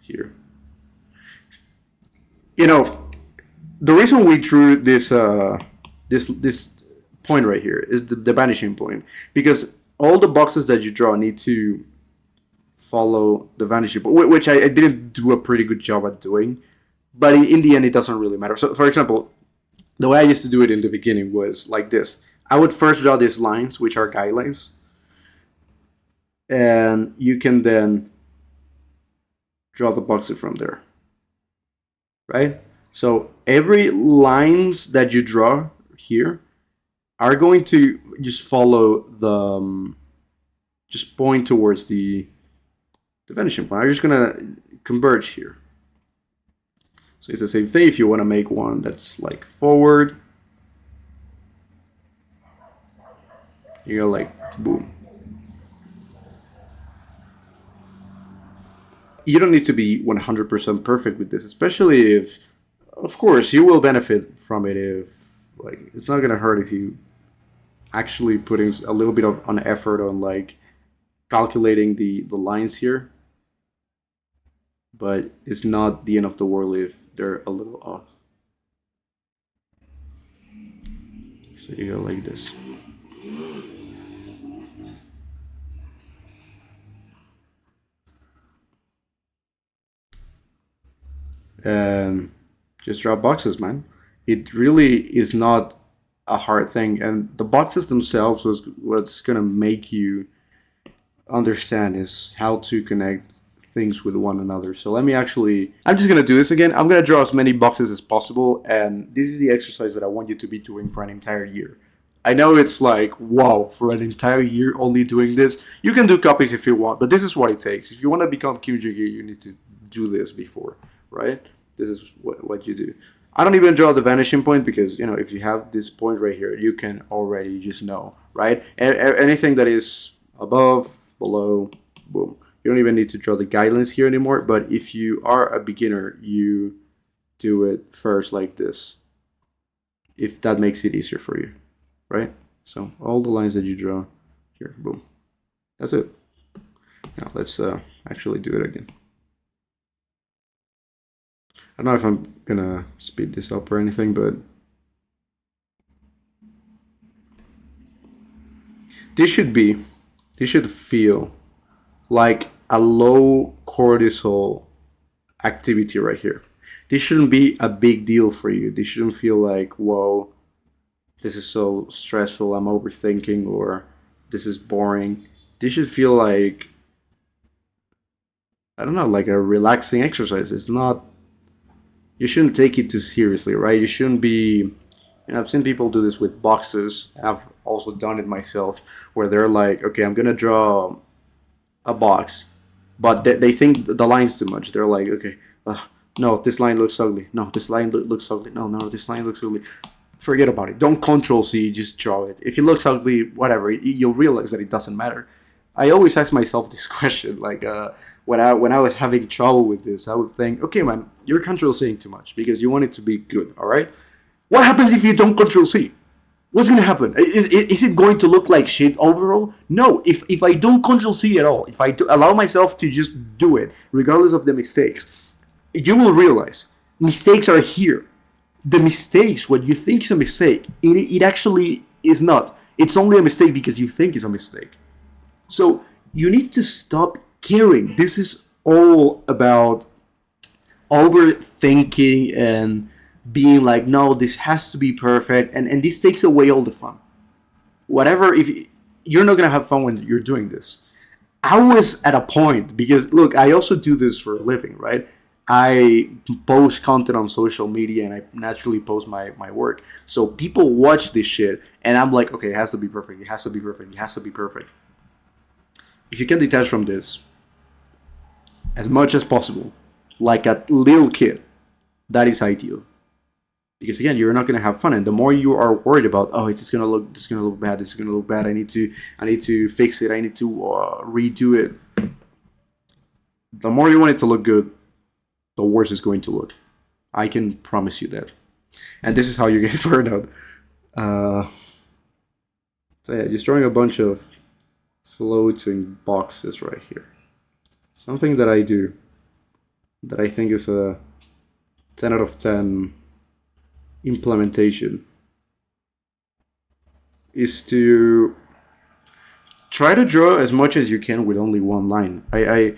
here. You know, the reason we drew this point right here is the vanishing point, because all the boxes that you draw need to follow the vanishing point, which I didn't do a pretty good job at doing. But in the end, it doesn't really matter. So, for example, the way I used to do it in the beginning was like this. I would first draw these lines, which are guidelines, and you can then draw the boxes from there, right? So every lines that you draw here are going to just follow just point towards the vanishing point. I'm just gonna converge here. So it's the same thing. If you want to make one that's like forward, you go like boom. You don't need to be 100% perfect with this, especially if, of course, you will benefit from it if, like, it's not gonna hurt if you actually putting a little bit of an effort on like calculating the lines here. But it's not the end of the world if they're a little off. So you go like this. And just draw boxes, man. It really is not a hard thing, and the boxes themselves was what's gonna make you understand is how to connect things with one another. So let me actually, I'm just gonna do this again. I'm gonna draw as many boxes as possible, and this is the exercise that I want you to be doing for an entire year. I know it's like, wow, for an entire year only doing this. You can do copies if you want, but this is what it takes. If you want to become Kim Jong-il, you need to do this before, right? This is what you do. I don't even draw the vanishing point because, if you have this point right here, you can already just know, right? Anything that is above, below, boom. You don't even need to draw the guidelines here anymore. But if you are a beginner, you do it first like this, if that makes it easier for you, right? So all the lines that you draw here, boom. That's it. Now let's actually do it again. I don't know if I'm gonna speed this up or anything, but this should be, this should feel like a low cortisol activity right here. This shouldn't be a big deal for you. This shouldn't feel like, whoa, this is so stressful, I'm overthinking, or this is boring. This should feel like, I don't know, like a relaxing exercise. It's not, you shouldn't take it too seriously, right? You shouldn't be, I've seen people do this with boxes. I've also done it myself, where they're like, okay, I'm gonna draw a box, but they think the line's too much. They're like, okay, no, this line looks ugly. No, this line looks ugly. No, no, this line looks ugly. Forget about it. Don't control C, just draw it. If it looks ugly, whatever, you'll realize that it doesn't matter. I always ask myself this question, like, when I was having trouble with this, I would think, okay, man, you're control Cing too much because you want it to be good. All right. What happens if you don't control C? What's gonna happen? Is it going to look like shit overall? No. If I don't control C at all, if I allow myself to just do it, regardless of the mistakes, you will realize mistakes are here. The mistakes, what you think is a mistake, it actually is not. It's only a mistake because you think it's a mistake. So you need to stop caring. This is all about overthinking and being like, no, this has to be perfect, and this takes away all the fun. Whatever, if you're not gonna have fun when you're doing this. I was at a point because look, I also do this for a living, right? I post content on social media and I naturally post my work. So people watch this shit and I'm like, okay, it has to be perfect. It has to be perfect. It has to be perfect. If you can detach from this as much as possible, like a little kid, that is ideal. Because again, you're not gonna have fun, and the more you are worried about, oh, it's gonna look, this is gonna look bad, this is gonna look bad. I need to fix it. I need to redo it. The more you want it to look good, the worse it's going to look. I can promise you that. And this is how you get burnout. So yeah, just drawing a bunch of floating boxes right here. Something that I do that I think is a 10 out of 10 implementation is to try to draw as much as you can with only one line. I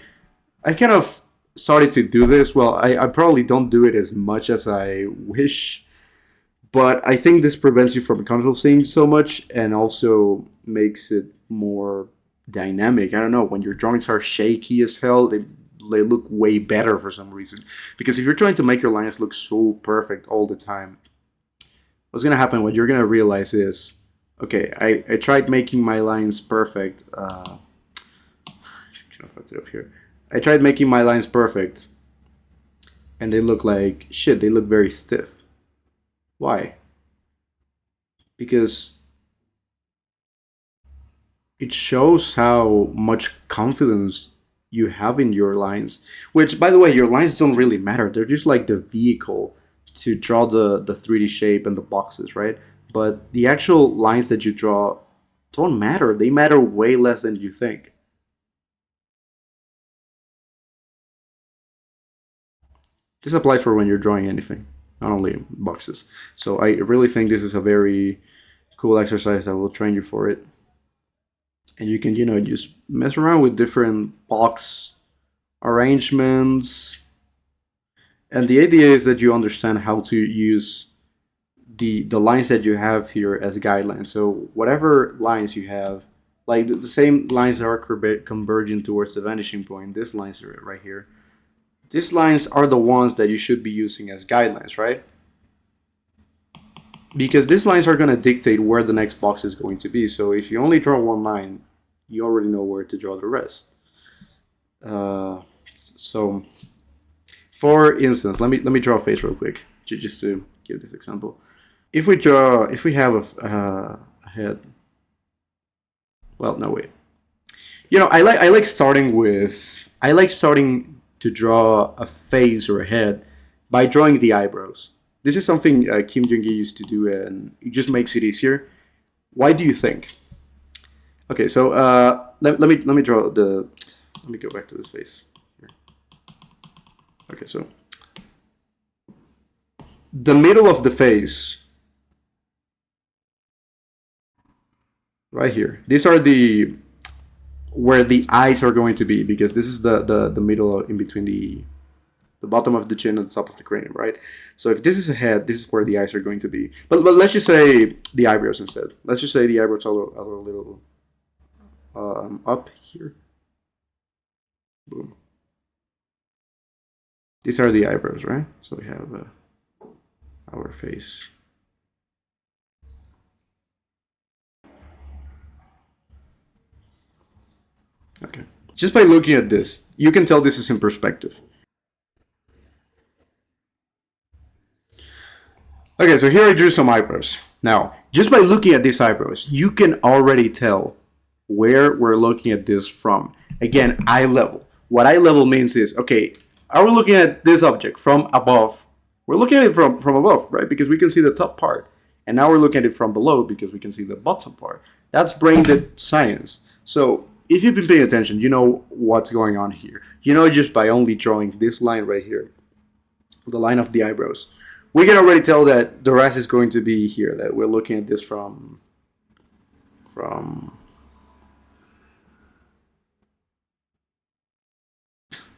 kind of started to do this. Well, I probably don't do it as much as I wish, but I think this prevents you from control Cing so much and also makes it more dynamic. I don't know, when your drawings are shaky as hell, they look way better for some reason. Because if you're trying to make your lines look so perfect all the time, what's gonna happen, what you're gonna realize is, okay, I tried making my lines perfect. I fucked it up here. I tried making my lines perfect, and they look like shit. They look very stiff. Why? Because it shows how much confidence you have in your lines. Which, by the way, your lines don't really matter. They're just like the vehicle to draw the 3D shape and the boxes, right? But the actual lines that you draw don't matter. They matter way less than you think. This applies for when you're drawing anything, not only boxes. So I really think this is a very cool exercise that will train you for it. And you can, just mess around with different box arrangements. And the idea is that you understand how to use the lines that you have here as guidelines. So whatever lines you have, like the same lines that are converging towards the vanishing point, these lines are right here. These lines are the ones that you should be using as guidelines, right? Because these lines are going to dictate where the next box is going to be. So if you only draw one line, you already know where to draw the rest. So, for instance, let me draw a face real quick, just to give this example. If we have a head. Well, no, wait. I like starting to draw a face or a head by drawing the eyebrows. This is something Kim Jong-gi used to do, and it just makes it easier. Why do you think? Okay, so let me draw the. Let me go back to this face here. Okay, so the middle of the face, right here. These are where the eyes are going to be, because this is the middle in between the bottom of the chin and the top of the cranium, right? So if this is a head, this is where the eyes are going to be. But let's just say the eyebrows instead. Let's just say the eyebrows are a little up here. Boom. These are the eyebrows, right? So we have our face. Okay. Just by looking at this, you can tell this is in perspective. Okay, so here I drew some eyebrows. Now, just by looking at these eyebrows, you can already tell where we're looking at this from. Again, eye level. What eye level means is, okay, are we looking at this object from above? We're looking at it from above, right? Because we can see the top part. And now we're looking at it from below because we can see the bottom part. That's brain dead science. So if you've been paying attention, you know what's going on here. You know just by only drawing this line right here, the line of the eyebrows. We can already tell that the rest is going to be here, that we're looking at this from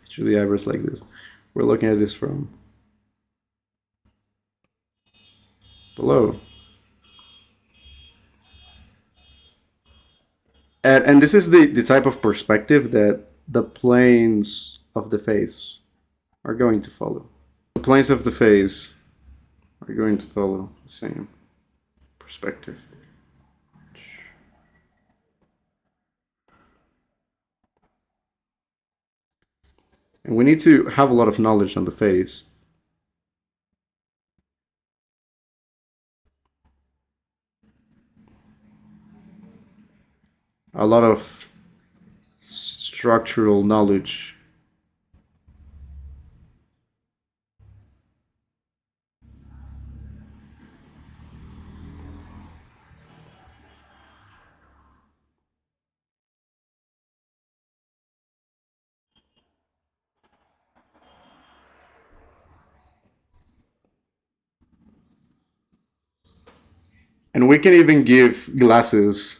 actually the eyebrows like this. We're looking at this from below. And this is the type of perspective that the planes of the face are going to follow. The planes of the face are going to follow the same perspective. And we need to have a lot of knowledge on the face. A lot of structural knowledge. And we can even give glasses.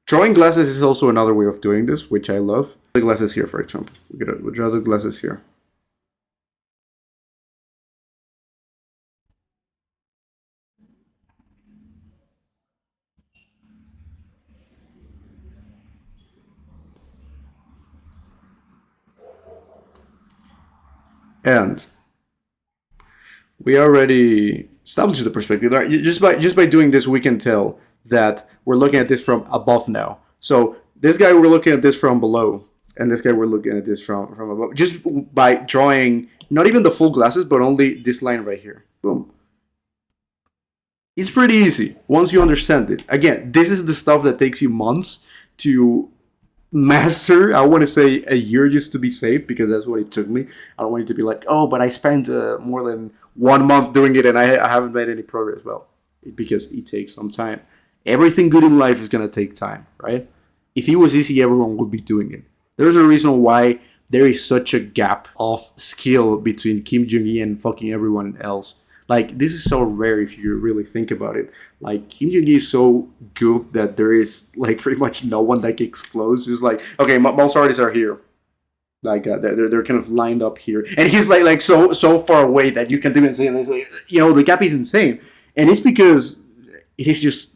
Drawing glasses is also another way of doing this, which I love. The glasses here, for example. We'll draw the glasses here. And we already established the perspective. Just by doing this, we can tell that we're looking at this from above now. So this guy, we're looking at this from below, and this guy, we're looking at this from above. Just by drawing not even the full glasses, but only this line right here. Boom. It's pretty easy once you understand it. Again, this is the stuff that takes you months to master. I want to say a year just to be safe because that's what it took me. I don't want you to be like, oh, but I spent more than 1 month doing it and I haven't made any progress. Well, because it takes some time. Everything good in life is going to take time, right? If it was easy, everyone would be doing it. There's a reason why there is such a gap of skill between Kim Jong-un and fucking everyone else. Like, this is so rare if you really think about it. Like, Kim Jong-un is so good that there is, like, pretty much no one that gets close. It's like, okay, most artists are here. Like, they're kind of lined up here. And he's, like so far away that you can't even see him. It's like, the gap is insane. And it's because it is just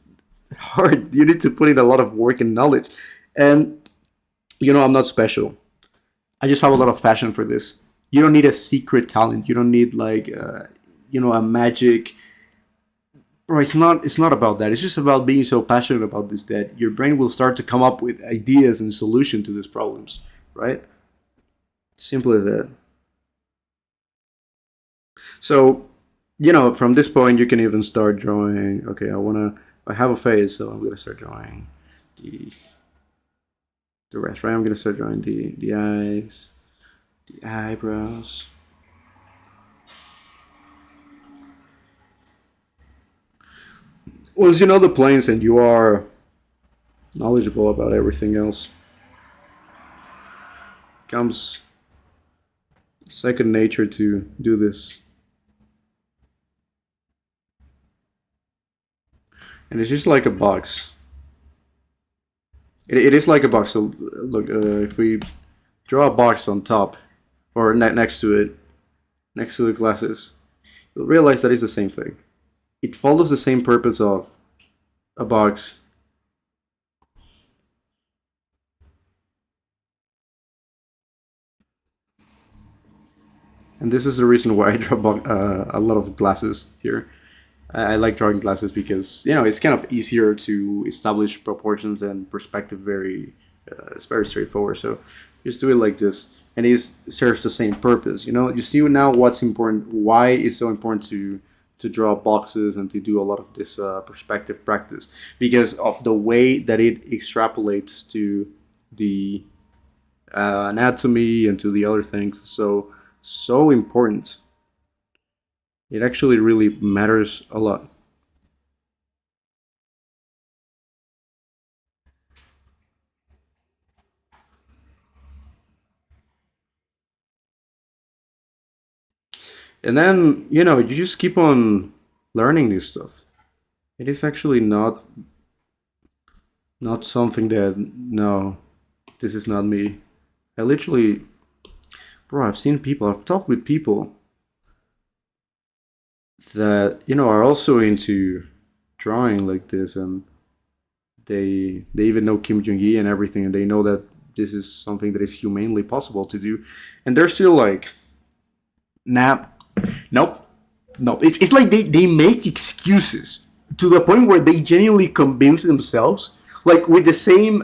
hard. You need to put in a lot of work and knowledge. And, I'm not special. I just have a lot of passion for this. You don't need a secret talent. You don't need, like, a magic. Bro, it's not about that. It's just about being so passionate about this that your brain will start to come up with ideas and solution to these problems, right? Simple as that. So, from this point you can even start drawing. Okay, I have a face, so I'm gonna start drawing the the rest, right? I'm gonna start drawing the eyes, the eyebrows. Once you know the planes and you are knowledgeable about everything else, comes second nature to do this. And it's just like a box. It is like a box. So look, if we draw a box on top or next to it, next to the glasses, you'll realize that it's the same thing. It follows the same purpose of a box. And this is the reason why I draw a lot of glasses here. I like drawing glasses because it's kind of easier to establish proportions and perspective. It's very straightforward. So just do it like this, and it serves the same purpose. You see now what's important, why it's so important to draw boxes and to do a lot of this perspective practice because of the way that it extrapolates to the anatomy and to the other things. So important. It actually really matters a lot. And then, you just keep on learning new stuff. It is actually not something that, no, this is not me. I literally, bro, I've talked with people that, are also into drawing like this, and they even know Kim Jong Il and everything, and they know that this is something that is humanely possible to do, and they're still like, nah, nope, no. It's like they make excuses to the point where they genuinely convince themselves, like with the same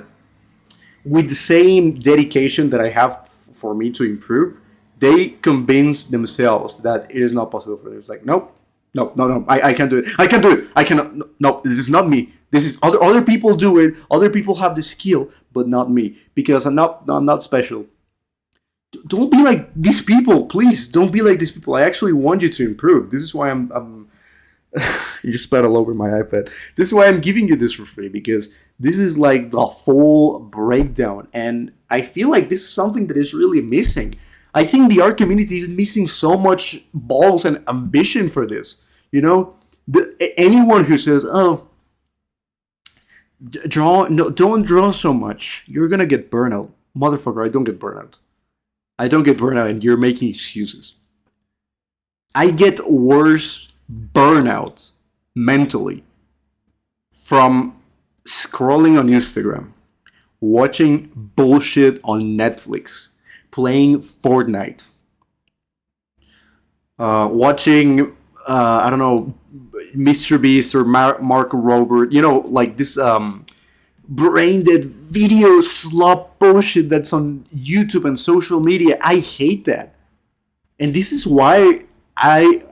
dedication that I have for me to improve, they convince themselves that it is not possible for them. It's like, nope, no, no, no, I can't do it. I can't do it. I cannot. No, no, this is not me. This is other people do it. Other people have the skill, but not me because I'm not special. Don't be like these people, please. Don't be like these people. I actually want you to improve. This is why I'm you just spat all over my iPad. This is why I'm giving you this for free because this is like the whole breakdown, and I feel like this is something that is really missing. I think the art community is missing so much balls and ambition for this. Anyone who says, "Oh, draw no, don't draw so much. You're gonna get burnout, motherfucker." I don't get burnout. I don't get burnout, and you're making excuses. I get worse burnout mentally from scrolling on Instagram, watching bullshit on Netflix, playing Fortnite, watching I don't know, Mr. Beast or Mark Robert, like this brain dead video slop bullshit that's on YouTube and social media. I hate that, and this is why I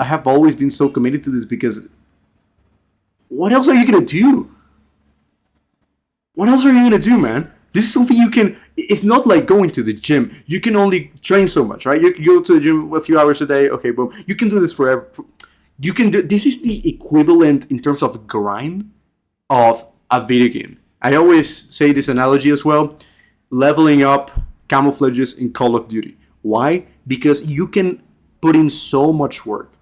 have always been so committed to this because what else are you gonna do? What else are you gonna do, man? This is something you can. It's not like going to the gym. You can only train so much, right? You go to the gym a few hours a day. Okay, boom. You can do this forever. You can do. This is the equivalent in terms of grind of a video game. I always say this analogy as well. Leveling up camouflages in Call of Duty. Why? Because you can put in so much work.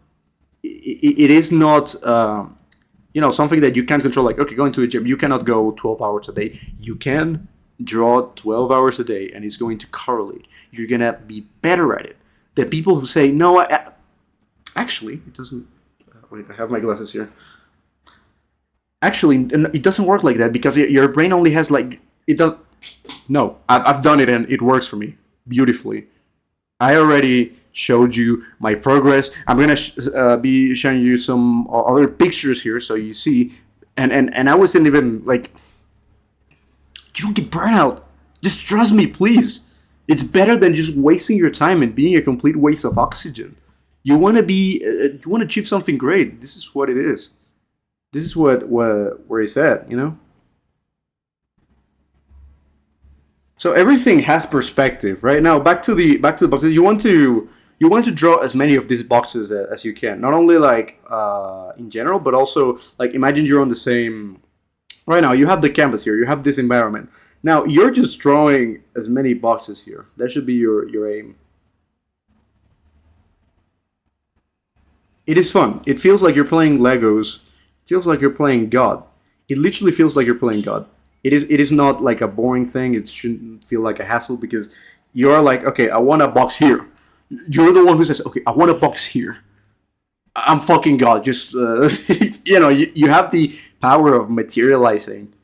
It is not something that you can't control. Like, okay, going to a gym, you cannot go 12 hours a day. You can draw 12 hours a day, and it's going to correlate. You're gonna be better at it. The people who say no, actually, it doesn't. Wait, I have my glasses here. Actually, it doesn't work like that because your brain only has like it does. No, I've done it and it works for me beautifully. I already showed you my progress. I'm gonna be showing you some other pictures here so you see. And I wasn't even like, you don't get burnout. Just trust me, please. It's better than just wasting your time and being a complete waste of oxygen. You want to achieve something great. This is what it is. This is what where it's at. So everything has perspective, right? Now back to the boxes. You want to draw as many of these boxes as you can. Not only like in general, but also like imagine you're on the same. Right now, you have the canvas here. You have this environment. Now you're just drawing as many boxes here. That should be your aim. It is fun. It feels like you're playing Legos. It feels like you're playing God. It literally feels like you're playing God. It is not like a boring thing. It shouldn't feel like a hassle because you're like, okay, I want a box here. You're the one who says, okay, I want a box here. I'm fucking God. Just you have the power of materializing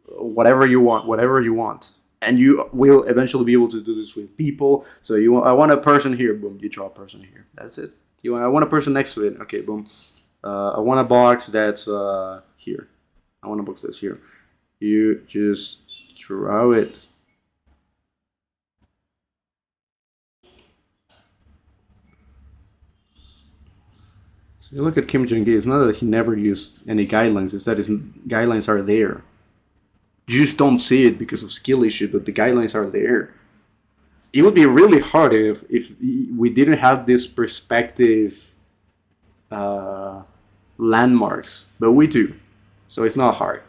whatever you want, and you will eventually be able to do this with people. So I want a person here. Boom, you draw a person here. That's it. I want a person next to it. Okay, boom. I want a box that's here. I want a box that's here. You just draw it. So you look at Kim Jong Il. It's not that he never used any guidelines. It's that his guidelines are there. You just don't see it because of skill issue, but the guidelines are there. it would be really hard if we didn't have this perspective uh, landmarks, but we do. So it's not hard.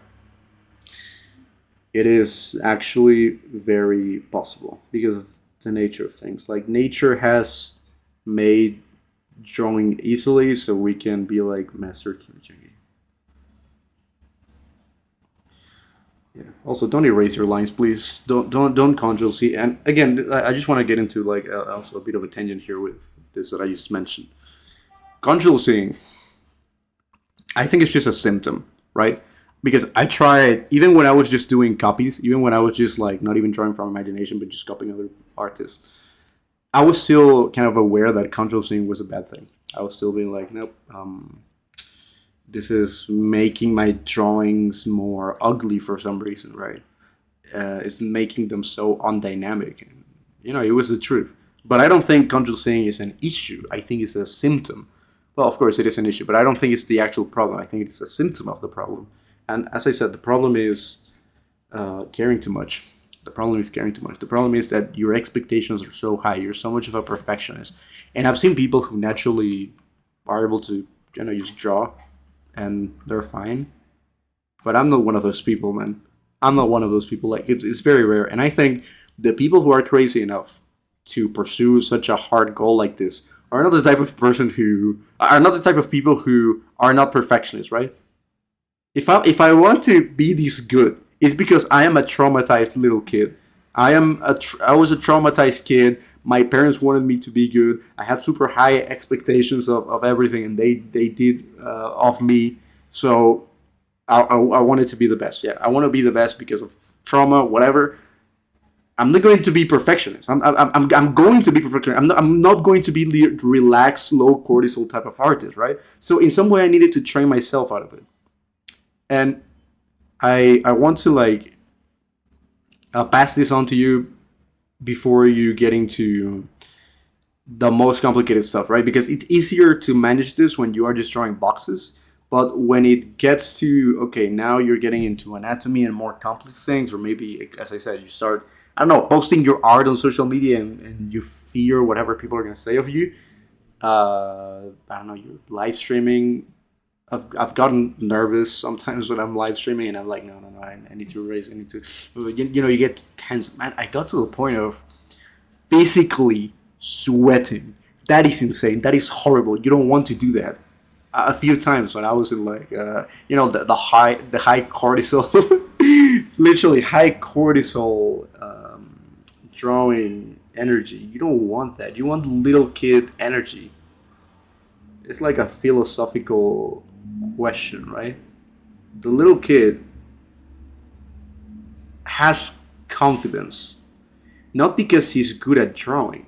It is actually very possible because of the nature of things. Like nature has made drawing easily, so we can be like Master Kimijingi. Yeah. Also, don't erase your lines, please. Don't control C. And again, I just want to get into like also a bit of a tangent here with this that I just mentioned. Control C, I think it's just a symptom, right? Because I tried even when I was just doing copies, even when I was just like not even drawing from imagination, but just copying other artists. I was still kind of aware that control C was a bad thing. I was still being like, nope, this is making my drawings more ugly for some reason, right? It's making them so undynamic. And, it was the truth. But I don't think control C is an issue. I think it's a symptom. Well, of course, it is an issue, but I don't think it's the actual problem. I think it's a symptom of the problem. And as I said, the problem is caring too much. The problem is caring too much. The problem is that your expectations are so high. You're so much of a perfectionist. And I've seen people who naturally are able to, just draw and they're fine. But I'm not one of those people, man. I'm not one of those people. Like it's very rare. And I think the people who are crazy enough to pursue such a hard goal like this are not the type of person who are not the type of people who are not perfectionists, right? If I want to be this good, it's because I am a traumatized little kid. I was a traumatized kid. My parents wanted me to be good. I had super high expectations of everything, and they did of me. So I wanted to be the best. Yeah, I want to be the best because of trauma, whatever. I'm not going to be perfectionist. I'm going to be perfectionist. I'm not going to be relaxed, low cortisol type of artist, right? So in some way, I needed to train myself out of it, and I want to like pass this on to you before you get into the most complicated stuff, right? Because it's easier to manage this when you are just drawing boxes. But when it gets to, okay, now you're getting into anatomy and more complex things, or maybe, as I said, you start, I don't know, posting your art on social media and you fear whatever people are going to say of you. I don't know, you're live streaming. I've gotten nervous sometimes when I'm live streaming and I'm like, no, no, no, I need to erase, I need to, you get tense. Man, I got to the point of physically sweating. That is insane. That is horrible. You don't want to do that. A few times when I was in like the high cortisol, it's literally high cortisol drawing energy. You don't want that. You want little kid energy. It's like a philosophical question, right? The little kid has confidence, not because he's good at drawing,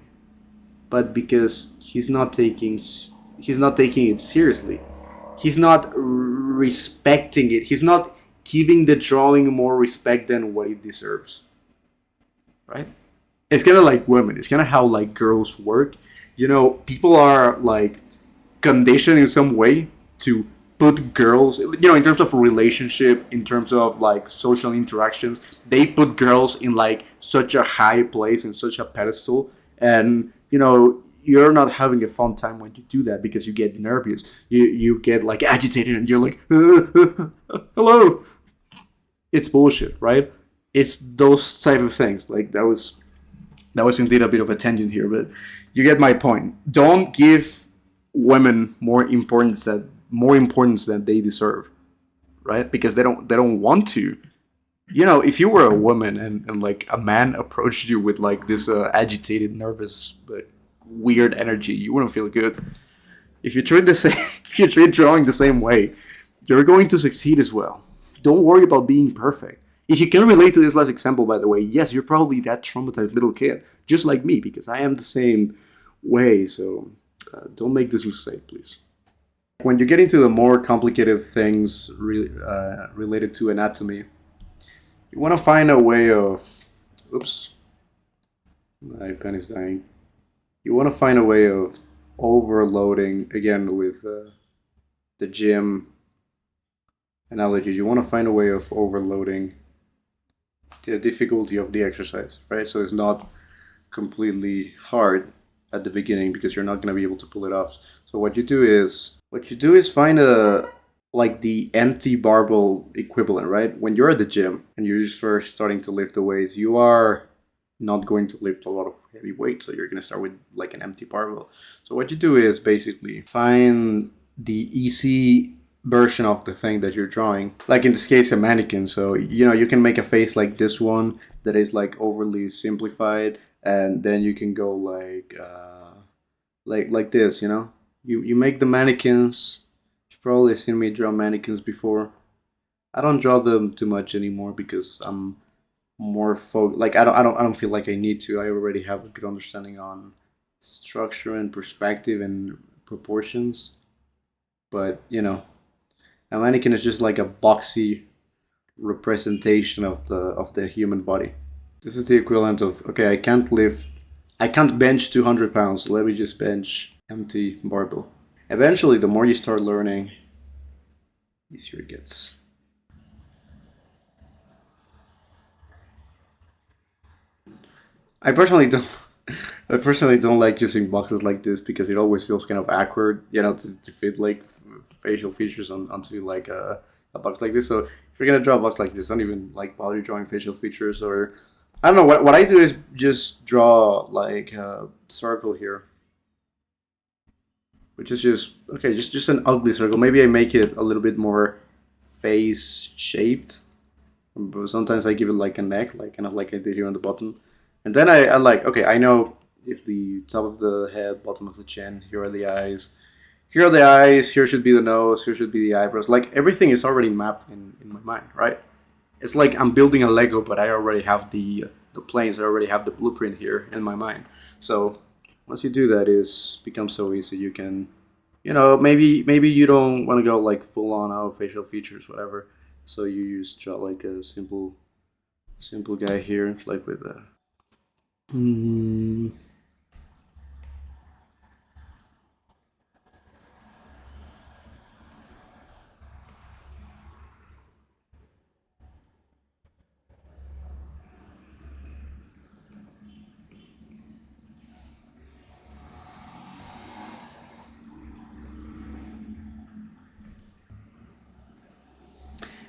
but because he's not taking it seriously. He's not respecting it. He's not giving the drawing more respect than what it deserves, right? It's kind of like women. It's kind of how like girls work. People are like conditioned in some way to put girls, in terms of relationship, in terms of like social interactions, they put girls in like such a high place and such a pedestal. And you're not having a fun time when you do that because you get nervous, you get like agitated, and you're like hello. It's bullshit, right? It's those type of things. Like that was indeed a bit of a tangent here, but you get my point. Don't give women more importance than they deserve, right? Because they don't want to. If you were a woman and like a man approached you with like this agitated, nervous, weird energy, you wouldn't feel good. If you treat the same, if you treat drawing the same way, you're going to succeed as well. Don't worry about being perfect. If you can relate to this last example, by the way, yes, you're probably that traumatized little kid, just like me, because I am the same way. So don't make this mistake, please. When you get into the more complicated things related to anatomy, you want to find a way of. Oops, my pen is dying. You want to find a way of overloading, again, with the gym analogy. You want to find a way of overloading the difficulty of the exercise, right? So it's not completely hard at the beginning because you're not going to be able to pull it off. So what you do is find a like the empty barbell equivalent, right? When you're at the gym and you're just first starting to lift the weights, you are not going to lift a lot of heavy weight, so you're going to start with like an empty barbell. So what you do is basically find the easy version of the thing that you're drawing, like in this case a mannequin. So you can make a face like this one that is like overly simplified, and then you can go like this. You make the mannequins. You've probably seen me draw mannequins before. I don't draw them too much anymore because I'm more like I don't feel like I need to. I already have a good understanding on structure and perspective and proportions. But a mannequin is just like a boxy representation of the human body. This is the equivalent of, okay, I can't bench 200 pounds. Let me just bench empty barbell. Eventually, the more you start learning, easier it gets. I personally don't. I personally don't like using boxes like this because it always feels kind of awkward, to fit like facial features onto like a box like this. So if you're gonna draw a box like this, don't even like bother drawing facial features. Or I don't know. What I do is just draw like a circle here, which is just okay, just an ugly circle. Maybe I make it a little bit more face shaped. But sometimes I give it like a neck, like kind of like I did here on the bottom. And then I like, okay, I know if the top of the head, bottom of the chin, here are the eyes. Here are the eyes, here should be the nose, here should be the eyebrows. Like everything is already mapped in my mind, right? It's like I'm building a Lego, but I already have the planes, I already have the blueprint here in my mind. So once you do that, it becomes so easy. You can, maybe you don't want to go like full on facial features, whatever. So you just draw like a simple guy here, like with a. Mm,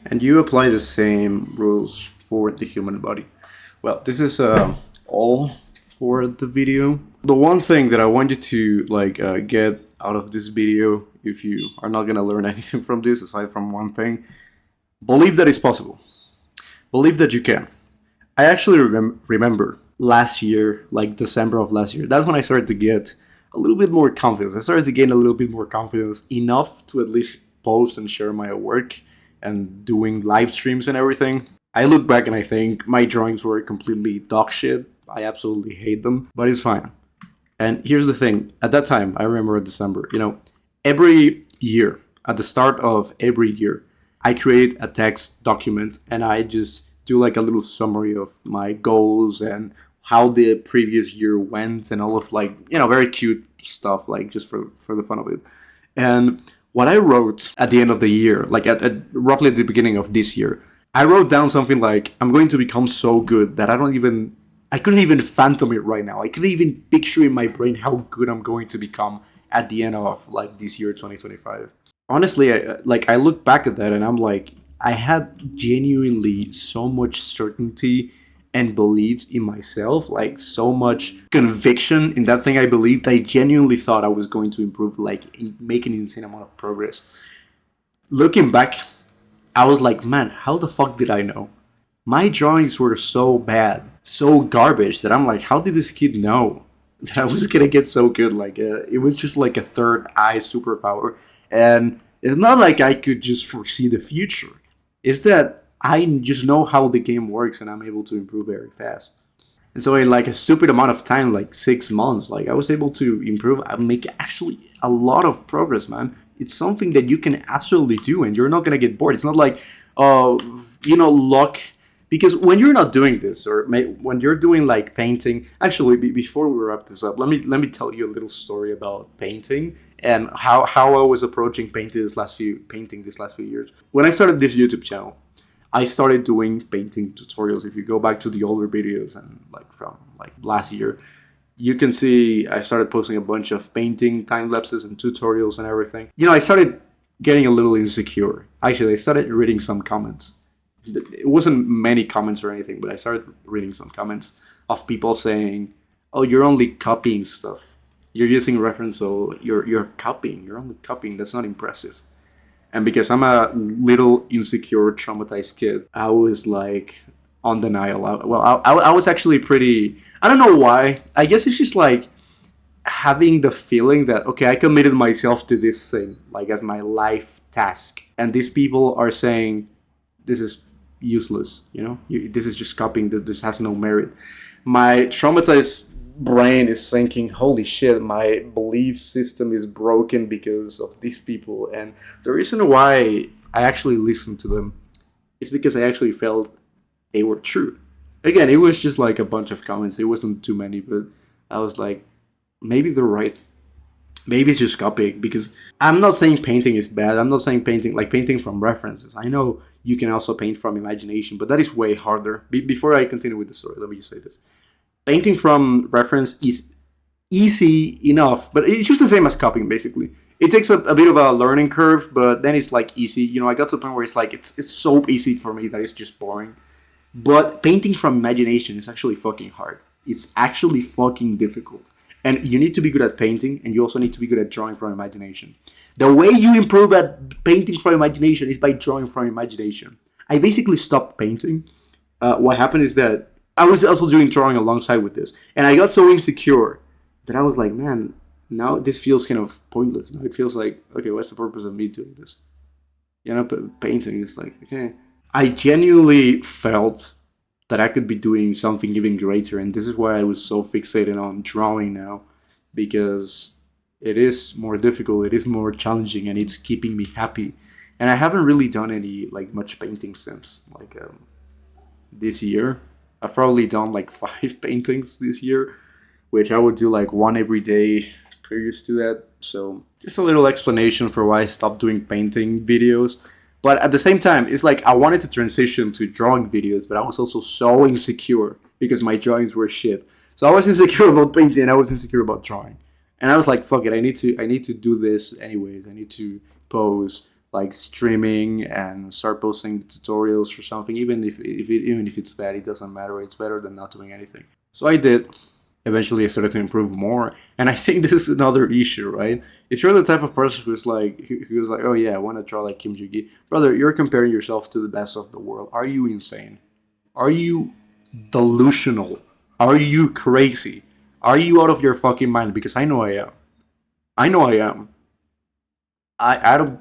and you apply the same rules for the human body. Well, this is all for the video. The one thing that I want you to get out of this video, if you are not gonna learn anything from this aside from one thing, believe that it's possible. Believe that you can. I actually remember last year, like December of last year. That's when I started to get a little bit more confidence. I started to gain a little bit more confidence, enough to at least post and share my work and doing live streams and everything. I look back and I think my drawings were completely dog shit. I absolutely hate them, but it's fine. And here's the thing: at that time, I remember December. Every year, at the start of every year, I create a text document and I just do like a little summary of my goals and how the previous year went and all of very cute stuff, like just for the fun of it. And what I wrote at the end of the year, like at roughly at the beginning of this year, I wrote down something like, I'm going to become so good that I couldn't even phantom it right now. I couldn't even picture in my brain how good I'm going to become at the end of like this year 2025. Honestly, I look back at that and I'm like, I had genuinely so much certainty and beliefs in myself, like so much conviction in that thing I believed. I genuinely thought I was going to improve, like make an insane amount of progress. Looking back, I was like, man, how the fuck did I know? My drawings were so bad, so garbage that I'm like, how did this kid know that I was gonna get so good? Like, it was just like a third eye superpower. And it's not like I could just foresee the future. It's that I just know how the game works and I'm able to improve very fast. And so in like a stupid amount of time, like 6 months, like I was able to improve and make actually a lot of progress, man. It's something that you can absolutely do and you're not gonna get bored. It's not like, luck. Because when you're not doing this, or when you're doing like painting, actually, before we wrap this up, let me tell you a little story about painting and how I was approaching painting this last few years. When I started this YouTube channel, I started doing painting tutorials. If you go back to the older videos and like from like last year, you can see I started posting a bunch of painting time lapses and tutorials and everything. I started getting a little insecure. Actually, I started reading some comments. It wasn't many comments or anything, but I started reading some comments of people saying, "Oh, you're only copying stuff. You're using reference, so you're copying. You're only copying. That's not impressive." And because I'm a little insecure, traumatized kid, I was like on denial. I was actually pretty. I don't know why. I guess it's just like having the feeling that, okay, I committed myself to this thing, like as my life task. And these people are saying, this is useless, this is just copying, this has no merit. My traumatized brain is thinking, holy shit, my belief system is broken because of these people. And the reason why I actually listened to them is because I actually felt they were true. Again, it was just like a bunch of comments. It wasn't too many, but I was like, maybe they're right. Maybe it's just copying, because I'm not saying painting is bad. I'm not saying painting from references. I know you can also paint from imagination, but that is way harder. Before I continue with the story, let me just say this. Painting from reference is easy enough, but it's just the same as copying, basically. It takes a bit of a learning curve, but then it's like easy. I got to the point where it's like, it's so easy for me that it's just boring. But painting from imagination is actually fucking hard. It's actually fucking difficult. And you need to be good at painting, and you also need to be good at drawing from imagination. The way you improve at painting from imagination is by drawing from imagination. I basically stopped painting. What happened is that I was also doing drawing alongside with this, and I got so insecure that I was like, man, now this feels kind of pointless. Now it feels like, okay, what's the purpose of me doing this? But painting is like, okay. I genuinely felt that I could be doing something even greater, and this is why I was so fixated on drawing now, because it is more difficult, it is more challenging, and it's keeping me happy. And I haven't really done any like much painting since like this year. I've probably done like 5 paintings this year, which I would do like one every day previous to that. So just a little explanation for why I stopped doing painting videos. But at the same time, it's like I wanted to transition to drawing videos, but I was also so insecure because my drawings were shit. So I was insecure about painting, and I was insecure about drawing. And I was like, fuck it, I need to do this anyways. I need to post like streaming and start posting tutorials or something. Even if it's bad, it doesn't matter. It's better than not doing anything. So I did. Eventually I started to improve more. And I think this is another issue, right? If you're the type of person who's like, oh yeah, I want to draw like Kim Joo-gi. Brother, you're comparing yourself to the best of the world. Are you insane? Are you delusional? Are you crazy? Are you out of your fucking mind? Because I know I am. I know I am. I don't...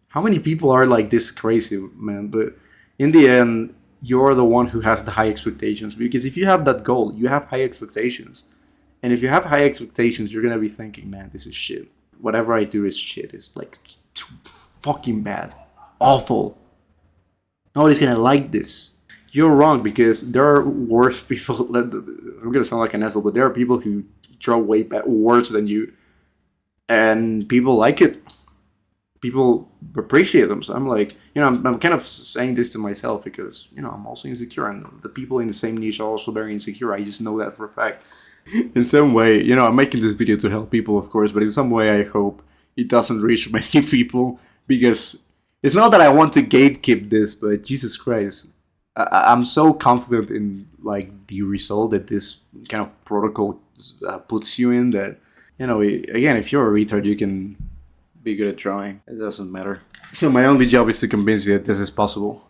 How many people are like this crazy, man? But in the end, you're the one who has the high expectations. Because if you have that goal, you have high expectations. And if you have high expectations, you're going to be thinking, man, this is shit. Whatever I do is shit. It's like too fucking bad. Awful. Nobody's going to like this. You're wrong, because there are worse people. I'm going to sound like an asshole, but there are people who draw way worse than you. And people like it. People appreciate them. So I'm like, I'm kind of saying this to myself because, I'm also insecure, and the people in the same niche are also very insecure. I just know that for a fact. In some way, I'm making this video to help people, of course, but in some way I hope it doesn't reach many people, because it's not that I want to gatekeep this, but Jesus Christ, I'm so confident in like the result that this kind of protocol puts you in that, again, if you're a retard, you can be good at drawing. It doesn't matter. So my only job is to convince you that this is possible.